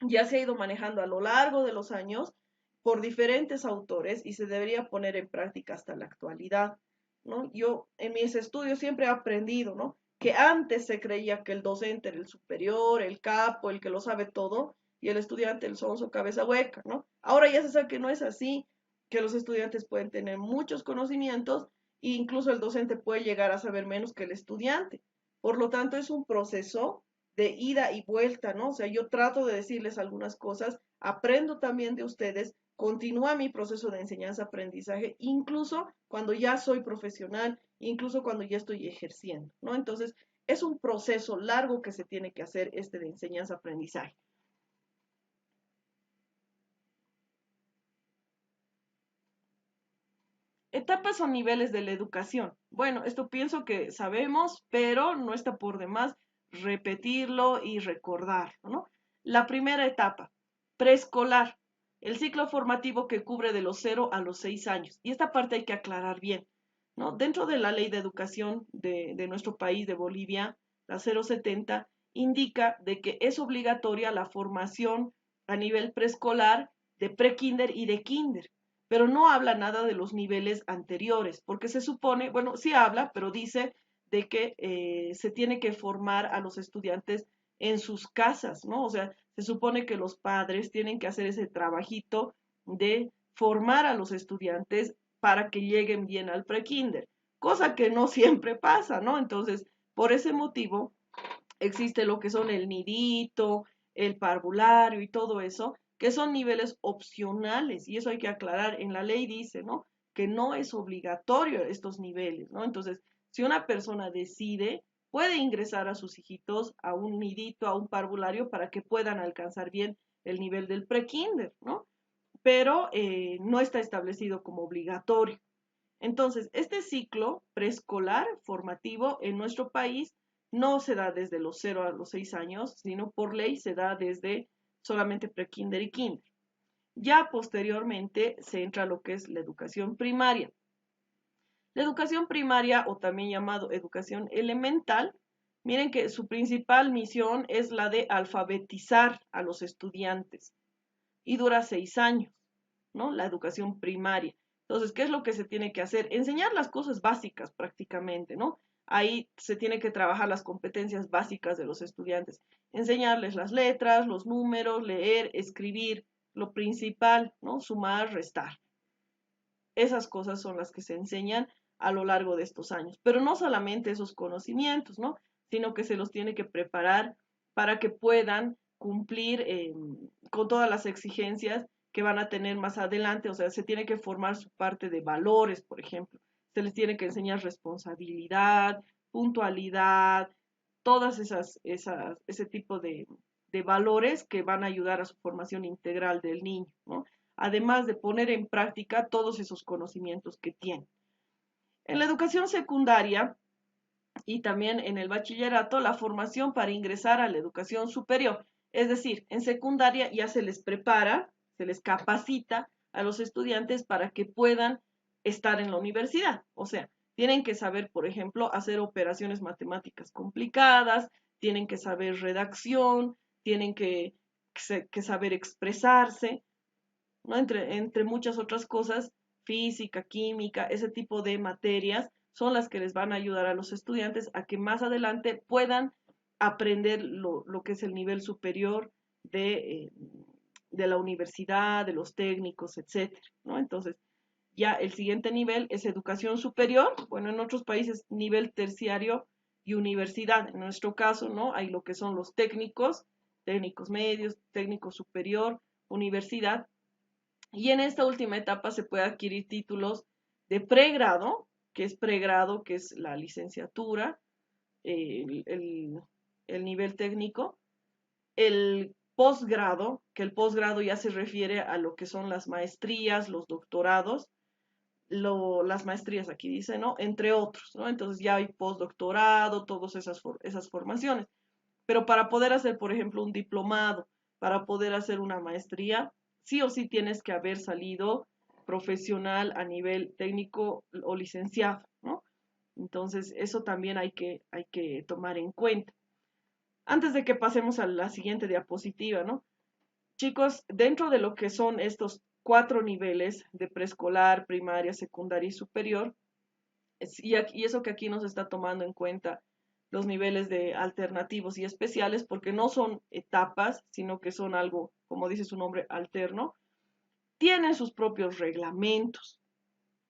ya se ha ido manejando a lo largo de los años por diferentes autores y se debería poner en práctica hasta la actualidad, ¿no? Yo en mis estudios siempre he aprendido, ¿no? Que antes se creía que el docente era el superior, el capo, el que lo sabe todo, y el estudiante el sonso cabeza hueca, ¿no? Ahora ya se sabe que no es así, que los estudiantes pueden tener muchos conocimientos e incluso el docente puede llegar a saber menos que el estudiante. Por lo tanto, es un proceso de ida y vuelta, ¿no? O sea, yo trato de decirles algunas cosas, aprendo también de ustedes, continúa mi proceso de enseñanza-aprendizaje, incluso cuando ya soy profesional, incluso cuando ya estoy ejerciendo, ¿no? Entonces, es un proceso largo que se tiene que hacer este de enseñanza-aprendizaje. Etapas o niveles de la educación. Bueno, esto pienso que sabemos, pero no está por demás repetirlo y recordarlo, ¿no? La primera etapa, preescolar, el ciclo formativo que cubre de los 0 a los 6 años. Y esta parte hay que aclarar bien, ¿no? Dentro de la ley de educación de nuestro país, de Bolivia, la 070, indica de que es obligatoria la formación a nivel preescolar, de prekinder y de kinder, pero no habla nada de los niveles anteriores, porque se supone, bueno, sí habla, pero dice de que se tiene que formar a los estudiantes en sus casas, ¿no? O sea, se supone que los padres tienen que hacer ese trabajito de formar a los estudiantes para que lleguen bien al prekinder, cosa que no siempre pasa, ¿no? Entonces, por ese motivo, existe lo que son el nidito, el parvulario y todo eso, que son niveles opcionales, y eso hay que aclarar. En la ley dice, ¿no? Que no es obligatorio estos niveles, ¿no? Entonces, si una persona decide, puede ingresar a sus hijitos a un nidito, a un parvulario, para que puedan alcanzar bien el nivel del prekinder, ¿no? pero no está establecido como obligatorio. Entonces, este ciclo preescolar formativo en nuestro país no se da desde los 0 a los 6 años, sino por ley se da desde solamente prekinder y kinder. Ya posteriormente se entra a lo que es la educación primaria. La educación primaria, o también llamado educación elemental, miren que su principal misión es la de alfabetizar a los estudiantes y dura 6 años, ¿no? La educación primaria. Entonces, ¿qué es lo que se tiene que hacer? Enseñar las cosas básicas prácticamente, ¿no? Ahí se tiene que trabajar las competencias básicas de los estudiantes, enseñarles las letras, los números, leer, escribir, lo principal, ¿no? Sumar, restar. Esas cosas son las que se enseñan a lo largo de estos años. Pero no solamente esos conocimientos, ¿no? Sino que se los tiene que preparar para que puedan cumplir con todas las exigencias que van a tener más adelante. O sea, se tiene que formar su parte de valores, por ejemplo. Se les tiene que enseñar responsabilidad, puntualidad, todas ese tipo de valores que van a ayudar a su formación integral del niño, ¿no? Además de poner en práctica todos esos conocimientos que tiene. En la educación secundaria y también en el bachillerato, la formación para ingresar a la educación superior, es decir, en secundaria ya se les prepara, se les capacita a los estudiantes para que puedan estar en la universidad. O sea, tienen que saber, por ejemplo, hacer operaciones matemáticas complicadas, tienen que saber redacción, tienen que saber expresarse, ¿no? Entre muchas otras cosas, física, química, ese tipo de materias son las que les van a ayudar a los estudiantes a que más adelante puedan aprender lo que es el nivel superior de la universidad, de los técnicos, etcétera, ¿no? Entonces, ya el siguiente nivel es educación superior, bueno, en otros países nivel terciario y universidad. En nuestro caso, ¿no? Hay lo que son los técnicos, técnicos medios, técnico superior, universidad, y en esta última etapa se puede adquirir títulos de pregrado, que es la licenciatura, el nivel técnico, el posgrado, que el posgrado ya se refiere a lo que son las maestrías, los doctorados, las maestrías aquí dice, ¿no? Entre otros, ¿no? Entonces ya hay postdoctorado, todas esas formaciones. Pero para poder hacer, por ejemplo, un diplomado, para poder hacer una maestría, sí o sí tienes que haber salido profesional a nivel técnico o licenciado, ¿no? Entonces, eso también hay que tomar en cuenta. Antes de que pasemos a la siguiente diapositiva, ¿no? Chicos, dentro de lo que son estos 4 niveles de preescolar, primaria, secundaria y superior, y eso que aquí nos está tomando en cuenta los niveles de alternativos y especiales, porque no son etapas, sino que son algo, como dice su nombre, alterno, tienen sus propios reglamentos,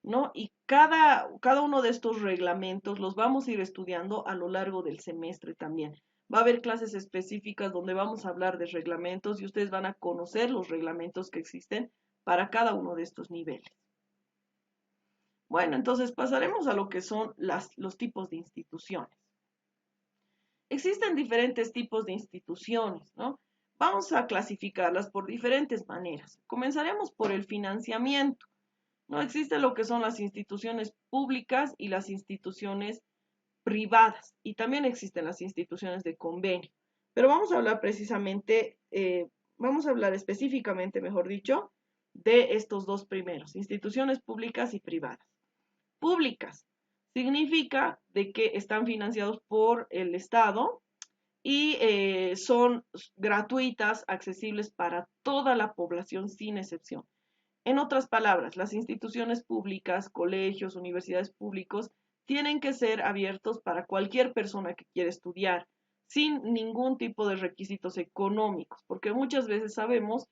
¿no? Y cada uno de estos reglamentos los vamos a ir estudiando a lo largo del semestre también. Va a haber clases específicas donde vamos a hablar de reglamentos y ustedes van a conocer los reglamentos que existen para cada uno de estos niveles. Bueno, entonces pasaremos a lo que son los tipos de instituciones. Existen diferentes tipos de instituciones, ¿no? Vamos a clasificarlas por diferentes maneras. Comenzaremos por el financiamiento, ¿no? Existe lo que son las instituciones públicas y las instituciones privadas, y también existen las instituciones de convenio. Pero vamos a hablar precisamente, vamos a hablar específicamente, mejor dicho, de estos dos primeros, instituciones públicas y privadas. Públicas significa de que están financiados por el Estado y son gratuitas, accesibles para toda la población sin excepción. En otras palabras, las instituciones públicas, colegios, universidades públicos, tienen que ser abiertos para cualquier persona que quiera estudiar, sin ningún tipo de requisitos económicos, porque muchas veces sabemos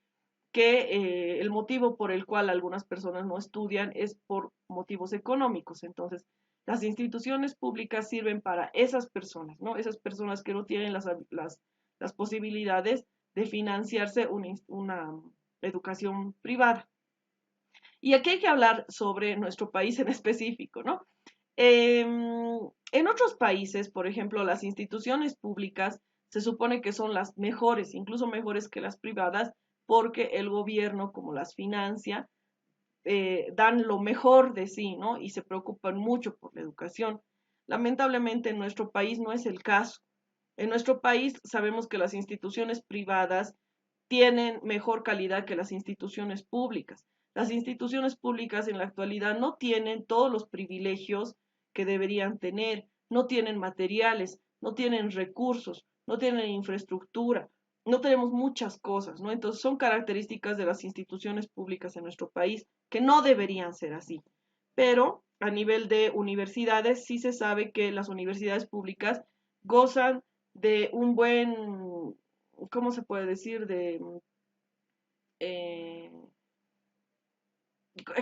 que el motivo por el cual algunas personas no estudian es por motivos económicos. Entonces, las instituciones públicas sirven para esas personas, ¿no? Esas personas que no tienen las posibilidades de financiarse una educación privada. Y aquí hay que hablar sobre nuestro país en específico, ¿no? En otros países, por ejemplo, las instituciones públicas se supone que son las mejores, incluso mejores que las privadas, porque el gobierno, como las financia, dan lo mejor de sí, ¿no? Y se preocupan mucho por la educación. Lamentablemente en nuestro país no es el caso. En nuestro país sabemos que las instituciones privadas tienen mejor calidad que las instituciones públicas. Las instituciones públicas en la actualidad no tienen todos los privilegios que deberían tener, no tienen materiales, no tienen recursos, no tienen infraestructura, no tenemos muchas cosas, ¿no? Entonces son características de las instituciones públicas en nuestro país que no deberían ser así. Pero a nivel de universidades sí se sabe que las universidades públicas gozan de un buen, ¿cómo se puede decir? Eh,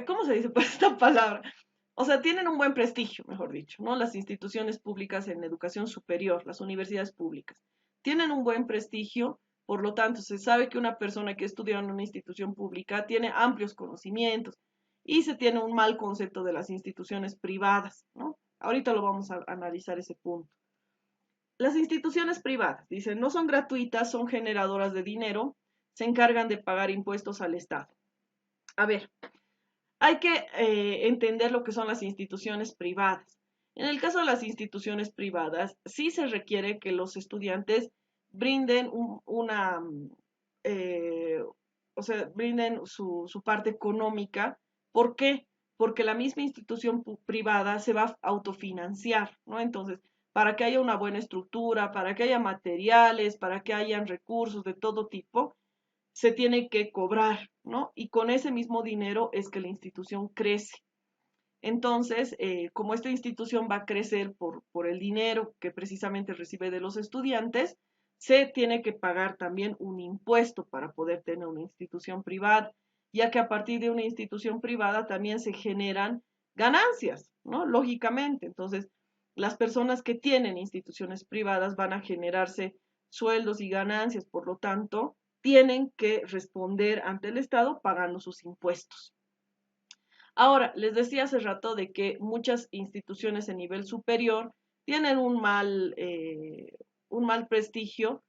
¿Cómo se dice pues esta palabra? O sea, tienen un buen prestigio, mejor dicho, ¿no? Las instituciones públicas en educación superior, las universidades públicas, tienen un buen prestigio, por lo tanto, se sabe que una persona que estudia en una institución pública tiene amplios conocimientos y se tiene un mal concepto de las instituciones privadas, ¿no? Ahorita lo vamos a analizar ese punto. Las instituciones privadas, dicen, no son gratuitas, son generadoras de dinero, se encargan de pagar impuestos al Estado. A ver, hay que entender lo que son las instituciones privadas. En el caso de las instituciones privadas, sí se requiere que los estudiantes brinden eh, o sea, brinden su parte económica. ¿Por qué? Porque la misma institución privada se va a autofinanciar, ¿no? Entonces, para que haya una buena estructura, para que haya materiales, para que hayan recursos de todo tipo, se tiene que cobrar, ¿no? Y con ese mismo dinero es que la institución crece. Entonces, como esta institución va a crecer por el dinero que precisamente recibe de los estudiantes, se tiene que pagar también un impuesto para poder tener una institución privada, ya que a partir de una institución privada también se generan ganancias, ¿no? Lógicamente. Entonces, las personas que tienen instituciones privadas van a generarse sueldos y ganancias, por lo tanto, tienen que responder ante el Estado pagando sus impuestos. Ahora, les decía hace rato de que muchas instituciones en nivel superior tienen un mal prestigio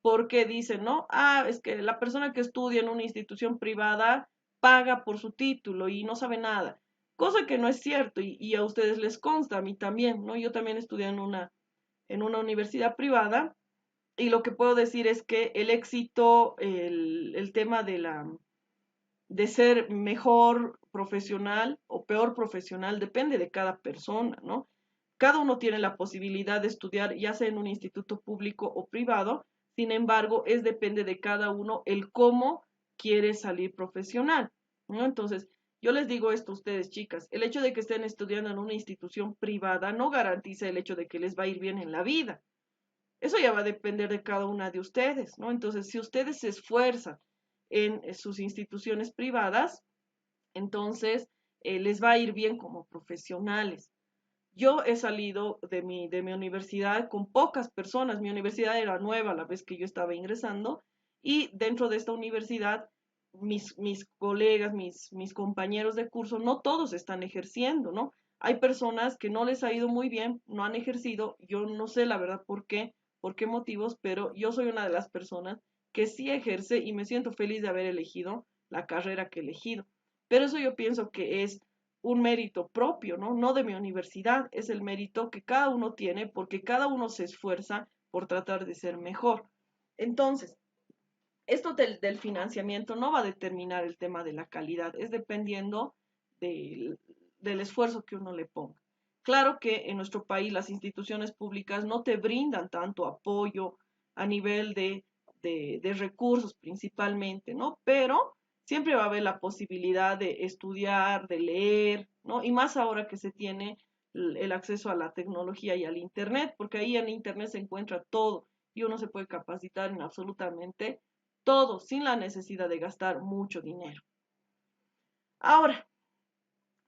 porque dicen, ¿no? Ah, es que la persona que estudia en una institución privada paga por su título y no sabe nada. Cosa que no es cierto y a ustedes les consta, a mí también, ¿no? Yo también estudié en una universidad privada y lo que puedo decir es que el éxito, el tema de ser mejor profesional o peor profesional depende de cada persona, ¿no? Cada uno tiene la posibilidad de estudiar, ya sea en un instituto público o privado, sin embargo, depende de cada uno el cómo quiere salir profesional, ¿no? Entonces, yo les digo esto a ustedes, chicas, el hecho de que estén estudiando en una institución privada no garantiza el hecho de que les va a ir bien en la vida. Eso ya va a depender de cada una de ustedes, ¿no? Entonces, si ustedes se esfuerzan en sus instituciones privadas, entonces les va a ir bien como profesionales. Yo he salido de mi universidad con pocas personas. Mi universidad era nueva a la vez que yo estaba ingresando y dentro de esta universidad mis colegas, mis compañeros de curso, no todos están ejerciendo, ¿no? Hay personas que no les ha ido muy bien, no han ejercido. Yo no sé la verdad por qué motivos, pero yo soy una de las personas que sí ejerce y me siento feliz de haber elegido la carrera que he elegido. Pero eso yo pienso que es un mérito propio, ¿no? No de mi universidad, es el mérito que cada uno tiene porque cada uno se esfuerza por tratar de ser mejor. Entonces, esto del financiamiento no va a determinar el tema de la calidad, es dependiendo del esfuerzo que uno le ponga. Claro que en nuestro país las instituciones públicas no te brindan tanto apoyo a nivel de recursos principalmente, ¿no? Pero siempre va a haber la posibilidad de estudiar, de leer, ¿no? Y más ahora que se tiene el acceso a la tecnología y al Internet, porque ahí en Internet se encuentra todo y uno se puede capacitar en absolutamente todo sin la necesidad de gastar mucho dinero. Ahora,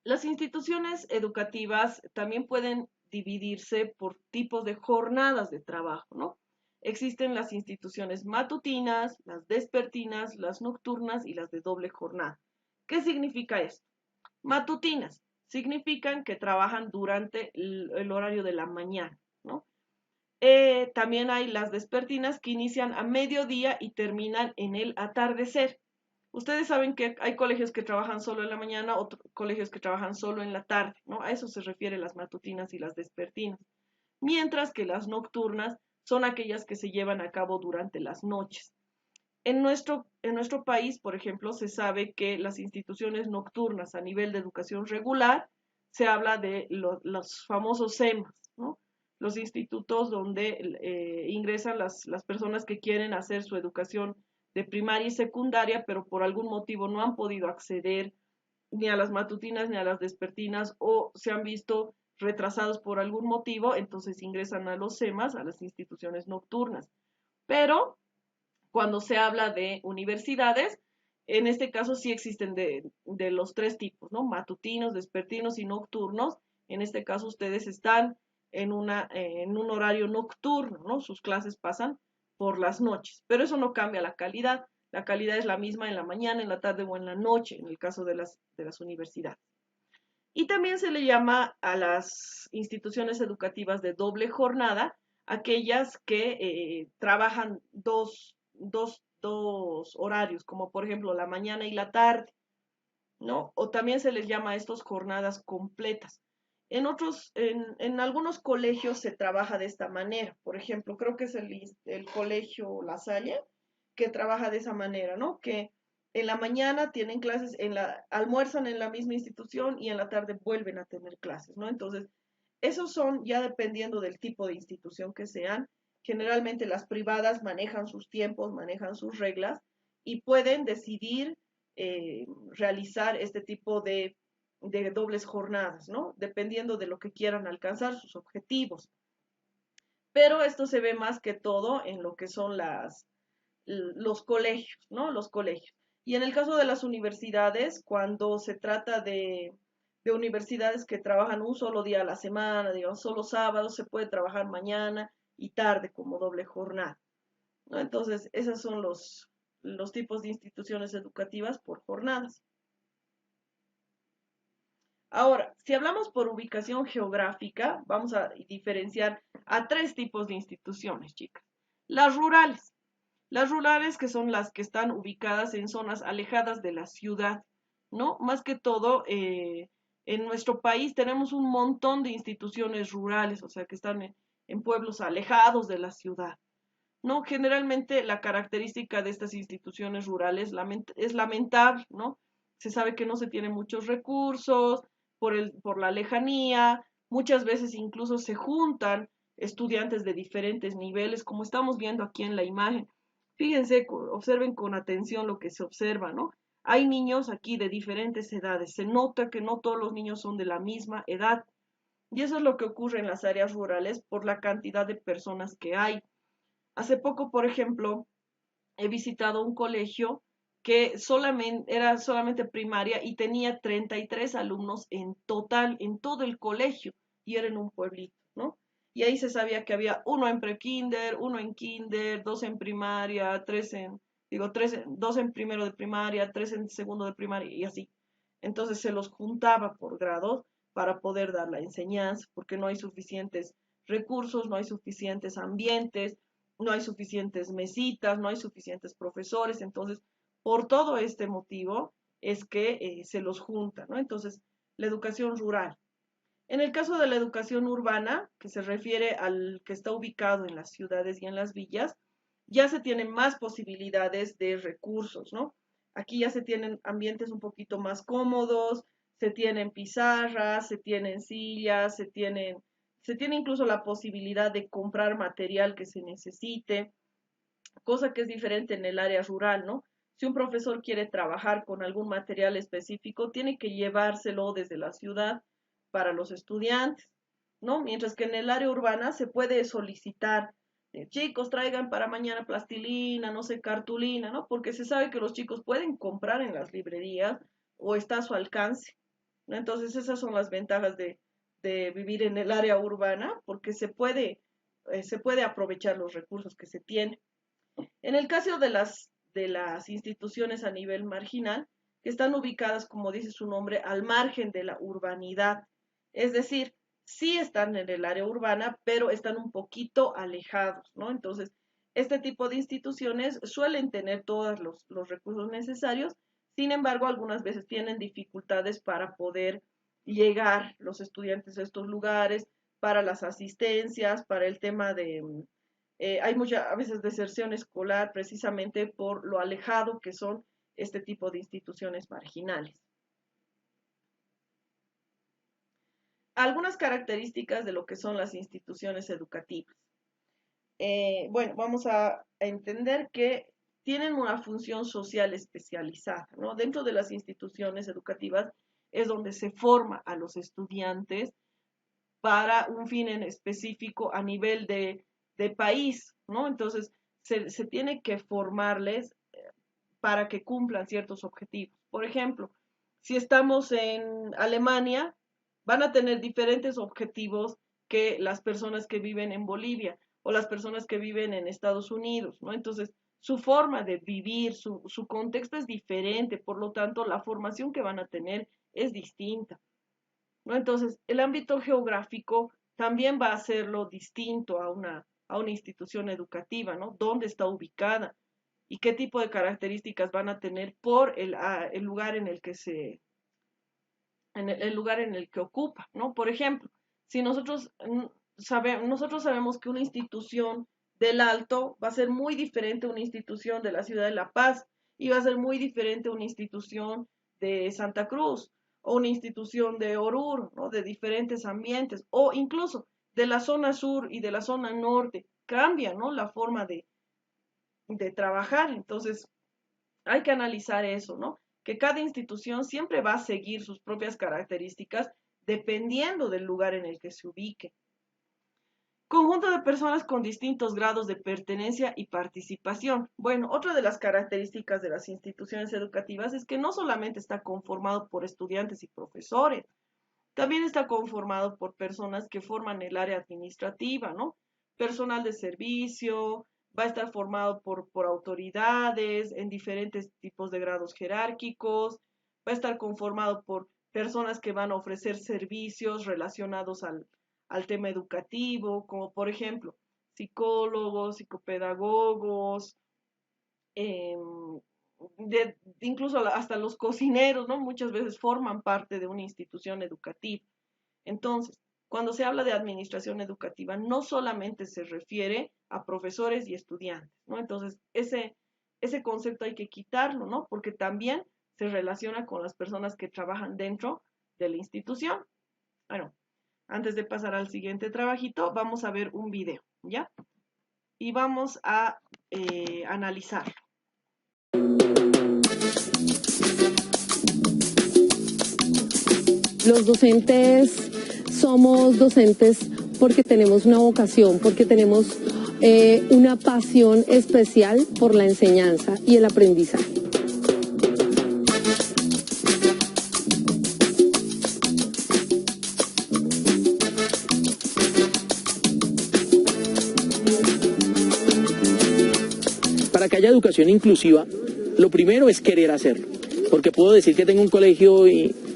las instituciones educativas también pueden dividirse por tipos de jornadas de trabajo, ¿no? Existen las instituciones matutinas, las despertinas, las nocturnas y las de doble jornada. ¿Qué significa esto? Matutinas significan que trabajan durante el horario de la mañana, ¿no? También hay las despertinas que inician a mediodía y terminan en el atardecer. Ustedes saben que hay colegios que trabajan solo en la mañana, otros colegios que trabajan solo en la tarde, ¿no? A eso se refiere las matutinas y las vespertinas. Mientras que las nocturnas son aquellas que se llevan a cabo durante las noches. En nuestro país, por ejemplo, se sabe que las instituciones nocturnas a nivel de educación regular, se habla de los famosos SEMAS, ¿no? Los institutos donde ingresan las personas que quieren hacer su educación de primaria y secundaria, pero por algún motivo no han podido acceder ni a las matutinas ni a las vespertinas o se han visto retrasados por algún motivo, entonces ingresan a los SEMAS, a las instituciones nocturnas. Pero cuando se habla de universidades, en este caso sí existen de los tres tipos, ¿no? Matutinos, vespertinos y nocturnos. En este caso ustedes están en un horario nocturno, ¿no? Sus clases pasan por las noches, pero eso no cambia la calidad. La calidad es la misma en la mañana, en la tarde o en la noche, en el caso de las universidades. Y también se le llama a las instituciones educativas de doble jornada, aquellas que trabajan dos horarios, como por ejemplo la mañana y la tarde, ¿no? O también se les llama a estos jornadas completas. En algunos colegios se trabaja de esta manera. Por ejemplo, creo que es el colegio La Salle que trabaja de esa manera, ¿no? Que en la mañana tienen clases, almuerzan en la misma institución y en la tarde vuelven a tener clases, ¿no? Entonces, esos son ya dependiendo del tipo de institución que sean. Generalmente las privadas manejan sus tiempos, manejan sus reglas y pueden decidir realizar este tipo de dobles jornadas, ¿no? Dependiendo de lo que quieran alcanzar, sus objetivos. Pero esto se ve más que todo en lo que son los colegios, ¿no? Los colegios. Y en el caso de las universidades, cuando se trata de universidades que trabajan un solo día a la semana, digamos, solo sábados, se puede trabajar mañana y tarde como doble jornada, ¿no? Entonces, esos son los tipos de instituciones educativas por jornadas. Ahora, si hablamos por ubicación geográfica, vamos a diferenciar a tres tipos de instituciones, chicas. Las rurales. Las rurales que son las que están ubicadas en zonas alejadas de la ciudad, ¿no? Más que todo, en nuestro país tenemos un montón de instituciones rurales, o sea, que están en pueblos alejados de la ciudad, ¿no? Generalmente la característica de estas instituciones rurales es lamentable, ¿no? Se sabe que no se tienen muchos recursos por la lejanía, muchas veces incluso se juntan estudiantes de diferentes niveles, como estamos viendo aquí en la imagen. Fíjense, observen con atención lo que se observa, ¿no? Hay niños aquí de diferentes edades, se nota que no todos los niños son de la misma edad, y eso es lo que ocurre en las áreas rurales por la cantidad de personas que hay. Hace poco, por ejemplo, he visitado un colegio que era solamente primaria y tenía 33 alumnos en total, en todo el colegio, y era en un pueblito, ¿no? Y ahí se sabía que había uno en prekinder, uno en kinder, dos en primaria, dos en primero de primaria, tres en segundo de primaria y así. Entonces se los juntaba por grados para poder dar la enseñanza, porque no hay suficientes recursos, no hay suficientes ambientes, no hay suficientes mesitas, no hay suficientes profesores, entonces por todo este motivo es que se los junta, ¿no? Entonces, la educación rural. En el caso de la educación urbana, que se refiere al que está ubicado en las ciudades y en las villas, ya se tienen más posibilidades de recursos, ¿no? Aquí ya se tienen ambientes un poquito más cómodos, se tienen pizarras, se tienen sillas, se tiene incluso la posibilidad de comprar material que se necesite, cosa que es diferente en el área rural, ¿no? Si un profesor quiere trabajar con algún material específico, tiene que llevárselo desde la ciudad para los estudiantes, ¿no? Mientras que en el área urbana se puede solicitar, chicos, traigan para mañana plastilina, no sé, cartulina, ¿no? Porque se sabe que los chicos pueden comprar en las librerías o está a su alcance, ¿no? Entonces esas son las ventajas de vivir en el área urbana, porque se puede aprovechar los recursos que se tienen. En el caso de las instituciones a nivel marginal, que están ubicadas, como dice su nombre, al margen de la urbanidad, es decir, sí están en el área urbana, pero están un poquito alejados, ¿no? Entonces, Este tipo de instituciones suelen tener todos los recursos necesarios, sin embargo, algunas veces tienen dificultades para poder llegar los estudiantes a estos lugares, para las asistencias, para el tema de, hay mucha, a veces deserción escolar precisamente por lo alejado que son este tipo de instituciones marginales. Algunas características de lo que son las instituciones educativas. Bueno, vamos a entender que tienen una función social especializada, ¿no? Dentro de las instituciones educativas es donde se forma a los estudiantes para un fin en específico a nivel de país, ¿no? Entonces, se tiene que formarles para que cumplan ciertos objetivos. Por ejemplo, si estamos en Alemania, van a tener diferentes objetivos que las personas que viven en Bolivia o las personas que viven en Estados Unidos, ¿no? Entonces, su forma de vivir, su contexto es diferente, por lo tanto, la formación que van a tener es distinta, ¿no? Entonces, el ámbito geográfico también va a hacerlo distinto a una institución educativa, ¿no? ¿Dónde está ubicada? Y qué tipo de características van a tener por el lugar en el que el lugar en el que ocupa, ¿no? Por ejemplo, si nosotros sabemos que una institución del Alto va a ser muy diferente a una institución de la ciudad de La Paz y va a ser muy diferente a una institución de Santa Cruz o una institución de Oruro, ¿no? De diferentes ambientes o incluso de la zona sur y de la zona norte, cambia, ¿no? La forma de trabajar. Entonces, hay que analizar eso, ¿no? Que cada institución siempre va a seguir sus propias características dependiendo del lugar en el que se ubique. Conjunto de personas con distintos grados de pertenencia y participación. Bueno, otra de las características de las instituciones educativas es que no solamente está conformado por estudiantes y profesores, también está conformado por personas que forman el área administrativa, ¿no? Personal de servicio, va a estar formado por autoridades en diferentes tipos de grados jerárquicos, va a estar conformado por personas que van a ofrecer servicios relacionados al tema educativo, como por ejemplo psicólogos, psicopedagogos, incluso hasta los cocineros, ¿no? Muchas veces forman parte de una institución educativa. Entonces, cuando se habla de administración educativa, no solamente se refiere a profesores y estudiantes, ¿no? Entonces, ese concepto hay que quitarlo, ¿no? Porque también se relaciona con las personas que trabajan dentro de la institución. Bueno, antes de pasar al siguiente trabajito, vamos a ver un video, ¿ya? Y vamos a analizarlo. Los docentes somos docentes porque tenemos una vocación, porque tenemos una pasión especial por la enseñanza y el aprendizaje. Para que haya educación inclusiva, lo primero es querer hacerlo, porque puedo decir que tengo un colegio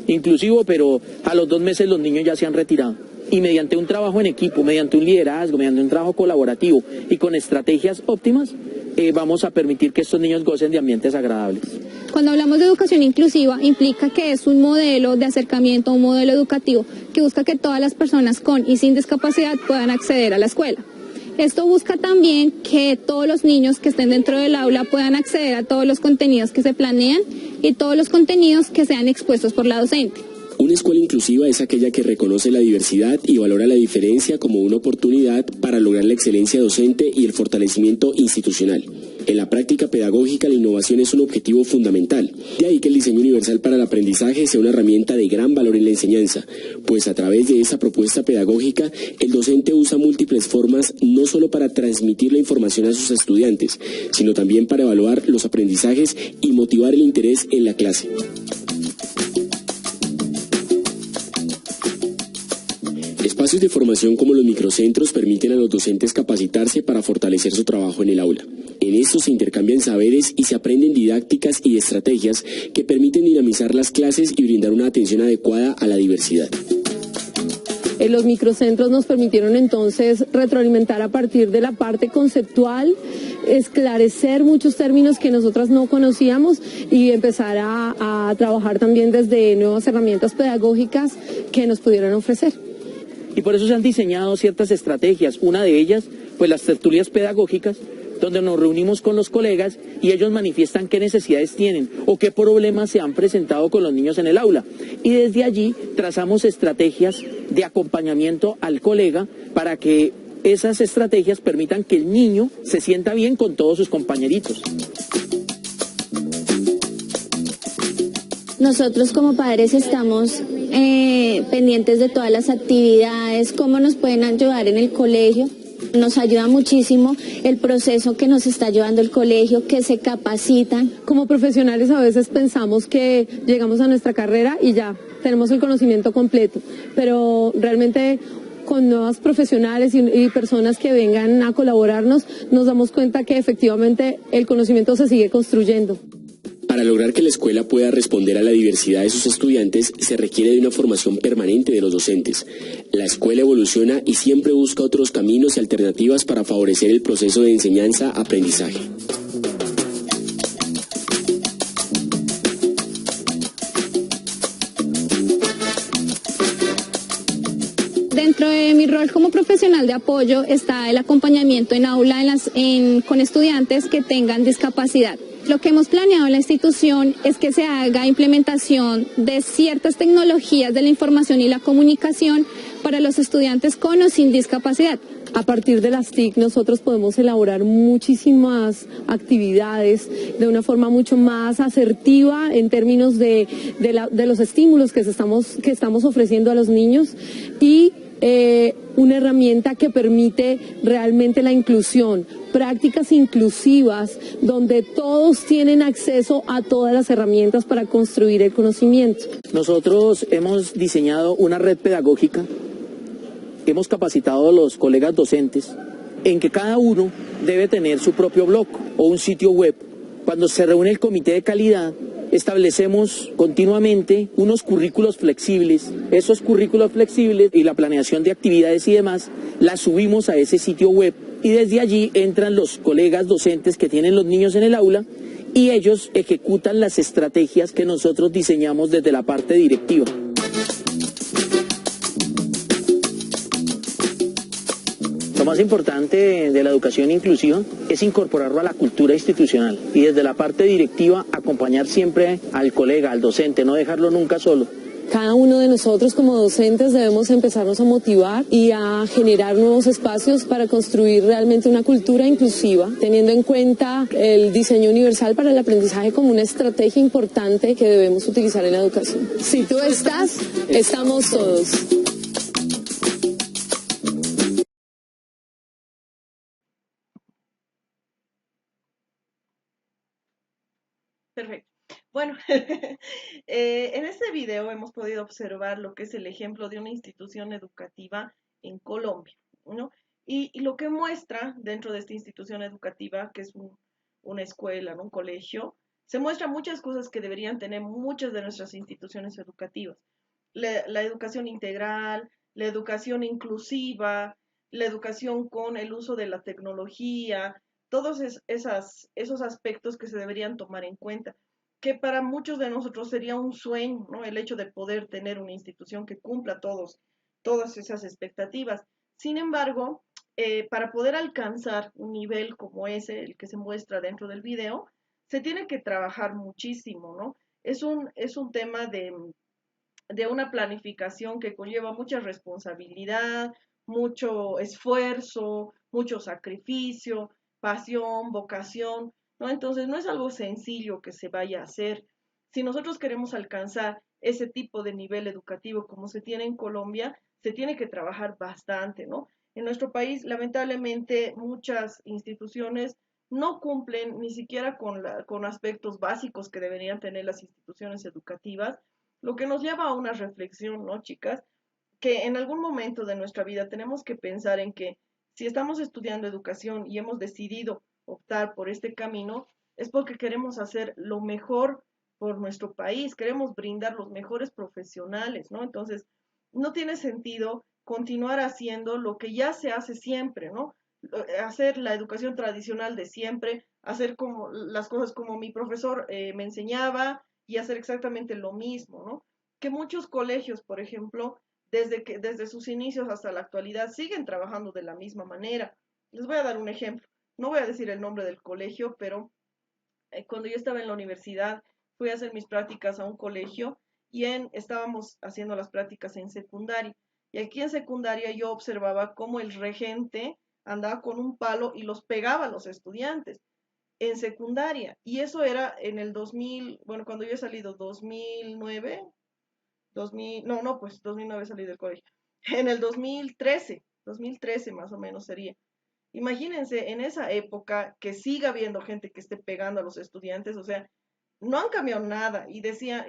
inclusivo, pero a los 2 meses los niños ya se han retirado. Y mediante un trabajo en equipo, mediante un liderazgo, mediante un trabajo colaborativo y con estrategias óptimas, vamos a permitir que estos niños gocen de ambientes agradables. Cuando hablamos de educación inclusiva, implica que es un modelo de acercamiento, un modelo educativo que busca que todas las personas con y sin discapacidad puedan acceder a la escuela. Esto busca también que todos los niños que estén dentro del aula puedan acceder a todos los contenidos que se planean y todos los contenidos que sean expuestos por la docente. Una escuela inclusiva es aquella que reconoce la diversidad y valora la diferencia como una oportunidad para lograr la excelencia docente y el fortalecimiento institucional. En la práctica pedagógica, la innovación es un objetivo fundamental. De ahí que el diseño universal para el aprendizaje sea una herramienta de gran valor en la enseñanza, pues a través de esa propuesta pedagógica, el docente usa múltiples formas no solo para transmitir la información a sus estudiantes, sino también para evaluar los aprendizajes y motivar el interés en la clase. Espacios de formación como los microcentros permiten a los docentes capacitarse para fortalecer su trabajo en el aula. En estos se intercambian saberes y se aprenden didácticas y estrategias que permiten dinamizar las clases y brindar una atención adecuada a la diversidad. Los microcentros nos permitieron entonces retroalimentar a partir de la parte conceptual, esclarecer muchos términos que nosotras no conocíamos y empezar a trabajar también desde nuevas herramientas pedagógicas que nos pudieran ofrecer. Y por eso se han diseñado ciertas estrategias. Una de ellas, pues las tertulias pedagógicas, donde nos reunimos con los colegas y ellos manifiestan qué necesidades tienen o qué problemas se han presentado con los niños en el aula. Y desde allí trazamos estrategias de acompañamiento al colega para que esas estrategias permitan que el niño se sienta bien con todos sus compañeritos. Nosotros como padres estamos pendientes de todas las actividades, cómo nos pueden ayudar en el colegio. Nos ayuda muchísimo el proceso que nos está llevando el colegio, que se capacitan. Como profesionales a veces pensamos que llegamos a nuestra carrera y ya tenemos el conocimiento completo, pero realmente con nuevas profesionales y personas que vengan a colaborarnos, nos damos cuenta que efectivamente el conocimiento se sigue construyendo. Para lograr que la escuela pueda responder a la diversidad de sus estudiantes, se requiere de una formación permanente de los docentes. La escuela evoluciona y siempre busca otros caminos y alternativas para favorecer el proceso de enseñanza-aprendizaje. Dentro de mi rol como profesional de apoyo está el acompañamiento en aula con estudiantes que tengan discapacidad. Lo que hemos planeado en la institución es que se haga implementación de ciertas tecnologías de la información y la comunicación para los estudiantes con o sin discapacidad. A partir de las TIC nosotros podemos elaborar muchísimas actividades de una forma mucho más asertiva en términos de los estímulos que estamos ofreciendo a los niños y una herramienta que permite realmente la inclusión, prácticas inclusivas donde todos tienen acceso a todas las herramientas para construir el conocimiento. Nosotros hemos diseñado una red pedagógica, hemos capacitado a los colegas docentes en que cada uno debe tener su propio blog o un sitio web. Cuando se reúne el comité de calidad, establecemos continuamente unos currículos flexibles. Esos currículos flexibles y la planeación de actividades y demás, las subimos a ese sitio web y desde allí entran los colegas docentes que tienen los niños en el aula y ellos ejecutan las estrategias que nosotros diseñamos desde la parte directiva. Lo más importante de la educación inclusiva es incorporarlo a la cultura institucional y desde la parte directiva acompañar siempre al colega, al docente, no dejarlo nunca solo. Cada uno de nosotros como docentes debemos empezarnos a motivar y a generar nuevos espacios para construir realmente una cultura inclusiva, teniendo en cuenta el diseño universal para el aprendizaje como una estrategia importante que debemos utilizar en la educación. Si tú estás, estamos todos. Perfecto. Bueno, en este video hemos podido observar lo que es el ejemplo de una institución educativa en Colombia, ¿no? Y lo que muestra dentro de esta institución educativa, que es una escuela, ¿no? Un colegio, se muestran muchas cosas que deberían tener muchas de nuestras instituciones educativas. La educación integral, la educación inclusiva, la educación con el uso de la tecnología, todos esos aspectos que se deberían tomar en cuenta, que para muchos de nosotros sería un sueño, ¿no? El hecho de poder tener una institución que cumpla todas esas expectativas. Sin embargo, para poder alcanzar un nivel como ese, el que se muestra dentro del video, se tiene que trabajar muchísimo, ¿no? Es un tema de una planificación que conlleva mucha responsabilidad, mucho esfuerzo, mucho sacrificio, pasión, vocación, ¿no? Entonces no es algo sencillo que se vaya a hacer. Si nosotros queremos alcanzar ese tipo de nivel educativo como se tiene en Colombia, se tiene que trabajar bastante, ¿no? En nuestro país, lamentablemente, muchas instituciones no cumplen ni siquiera con aspectos básicos que deberían tener las instituciones educativas, lo que nos lleva a una reflexión, ¿no, chicas? Que en algún momento de nuestra vida tenemos que pensar en que si estamos estudiando educación y hemos decidido optar por este camino, es porque queremos hacer lo mejor por nuestro país, queremos brindar los mejores profesionales, ¿no? Entonces, no tiene sentido continuar haciendo lo que ya se hace siempre, ¿no? Hacer la educación tradicional de siempre, hacer como las cosas como mi profesor me enseñaba y hacer exactamente lo mismo, ¿no? Que muchos colegios, por ejemplo, desde sus inicios hasta la actualidad siguen trabajando de la misma manera. Les voy a dar un ejemplo. No voy a decir el nombre del colegio, pero cuando yo estaba en la universidad fui a hacer mis prácticas a un colegio y estábamos haciendo las prácticas en secundaria. Y aquí en secundaria yo observaba cómo el regente andaba con un palo y los pegaba a los estudiantes en secundaria. Y eso era en el 2000, bueno, cuando yo he salido, 2009, 2000, no, pues 2009 salí del colegio. En el 2013 más o menos sería. Imagínense en esa época que siga habiendo gente que esté pegando a los estudiantes, o sea, no han cambiado nada. Y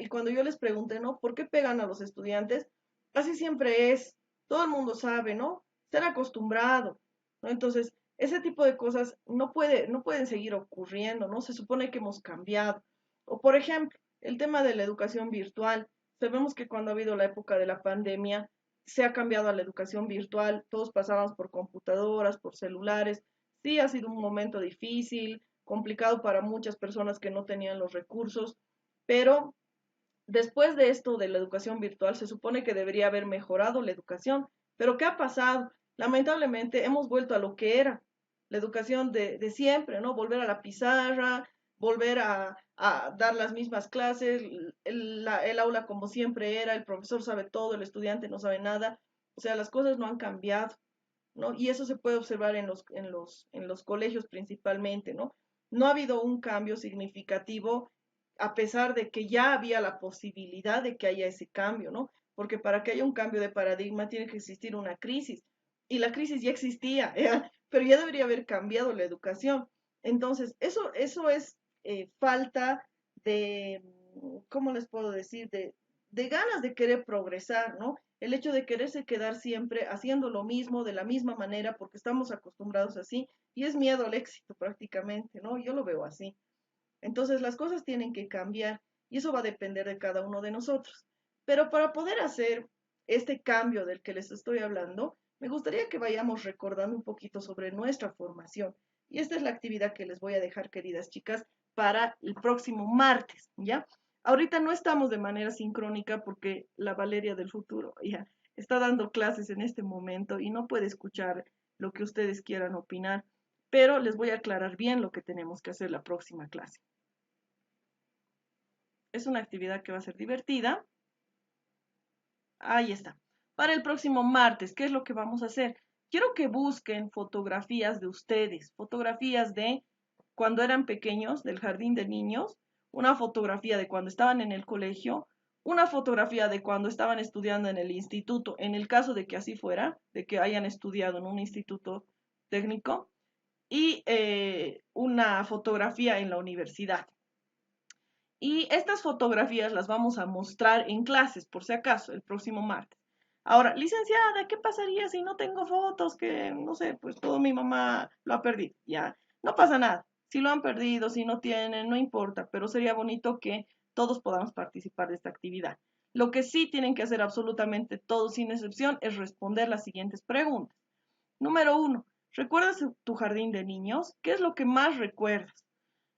cuando yo les pregunté, ¿no? ¿Por qué pegan a los estudiantes? Así siempre es, todo el mundo sabe, ¿no? Ser acostumbrado, ¿no? Entonces, ese tipo de cosas no pueden seguir ocurriendo, ¿no? Se supone que hemos cambiado. O por ejemplo, el tema de la educación virtual. Sabemos que cuando ha habido la época de la pandemia, se ha cambiado a la educación virtual, todos pasábamos por computadoras, por celulares. Sí, ha sido un momento difícil, complicado para muchas personas que no tenían los recursos, pero después de esto de la educación virtual se supone que debería haber mejorado la educación, pero ¿qué ha pasado? Lamentablemente hemos vuelto a lo que era la educación de siempre, ¿no? Volver a la pizarra, volver a dar las mismas clases, el aula como siempre era, el profesor sabe todo, el estudiante no sabe nada, o sea, las cosas no han cambiado, ¿no? Y eso se puede observar en los colegios principalmente, ¿no? No ha habido un cambio significativo a pesar de que ya había la posibilidad de que haya ese cambio, ¿no? Porque para que haya un cambio de paradigma tiene que existir una crisis. Y la crisis ya existía, ¿ya? Pero ya debería haber cambiado la educación. Entonces, eso es falta de, ¿cómo les puedo decir? De ganas de querer progresar, ¿no? El hecho de quererse quedar siempre haciendo lo mismo, de la misma manera, porque estamos acostumbrados así, y es miedo al éxito prácticamente, ¿no? Yo lo veo así. Entonces las cosas tienen que cambiar y eso va a depender de cada uno de nosotros. Pero para poder hacer este cambio del que les estoy hablando, me gustaría que vayamos recordando un poquito sobre nuestra formación. Y esta es la actividad que les voy a dejar, queridas chicas, para el próximo martes, ¿ya? Ahorita no estamos de manera sincrónica porque la Valeria del futuro ya está dando clases en este momento y no puede escuchar lo que ustedes quieran opinar, pero les voy a aclarar bien lo que tenemos que hacer la próxima clase. Es una actividad que va a ser divertida. Ahí está. Para el próximo martes, ¿qué es lo que vamos a hacer? Quiero que busquen fotografías de ustedes, fotografías de cuando eran pequeños, del jardín de niños, una fotografía de cuando estaban en el colegio, una fotografía de cuando estaban estudiando en el instituto, en el caso de que así fuera, de que hayan estudiado en un instituto técnico, y una fotografía en la universidad. Y estas fotografías las vamos a mostrar en clases, por si acaso, el próximo martes. Ahora, licenciada, ¿qué pasaría si no tengo fotos? Que, no sé, pues todo mi mamá lo ha perdido. Ya, no pasa nada. Si lo han perdido, si no tienen, no importa, pero sería bonito que todos podamos participar de esta actividad. Lo que sí tienen que hacer absolutamente todos, sin excepción, es responder las siguientes preguntas. Número 1, ¿recuerdas tu jardín de niños? ¿Qué es lo que más recuerdas?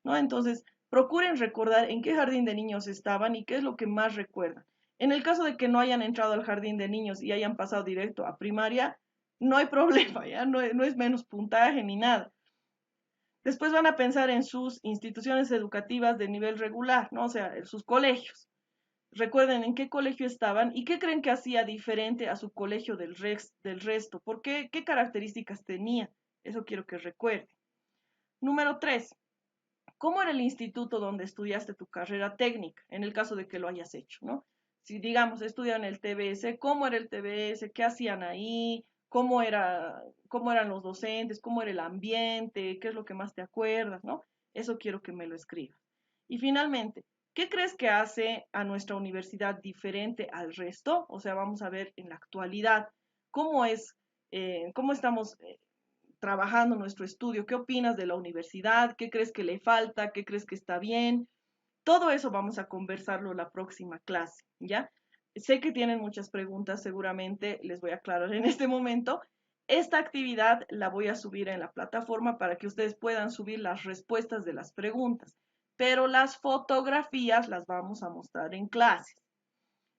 ¿No? Entonces, procuren recordar en qué jardín de niños estaban y qué es lo que más recuerdan. En el caso de que no hayan entrado al jardín de niños y hayan pasado directo a primaria, no hay problema, ¿ya? No es menos puntaje ni nada. Después van a pensar en sus instituciones educativas de nivel regular, ¿no? O sea, en sus colegios. Recuerden en qué colegio estaban y qué creen que hacía diferente a su colegio del resto. ¿Por qué? ¿Qué características tenía? Eso quiero que recuerden. Número 3. ¿Cómo era el instituto donde estudiaste tu carrera técnica? En el caso de que lo hayas hecho, ¿no? Si, digamos, estudian el TBS, ¿cómo era el TBS? ¿Qué hacían ahí? Cómo eran los docentes? ¿Cómo era el ambiente? ¿Qué es lo que más te acuerdas, no? Eso quiero que me lo escribas. Y finalmente, ¿qué crees que hace a nuestra universidad diferente al resto? O sea, vamos a ver en la actualidad cómo estamos trabajando nuestro estudio. ¿Qué opinas de la universidad? ¿Qué crees que le falta? ¿Qué crees que está bien? Todo eso vamos a conversarlo la próxima clase, ¿ya? Sé que tienen muchas preguntas, seguramente les voy a aclarar en este momento. Esta actividad la voy a subir en la plataforma para que ustedes puedan subir las respuestas de las preguntas, pero las fotografías las vamos a mostrar en clases.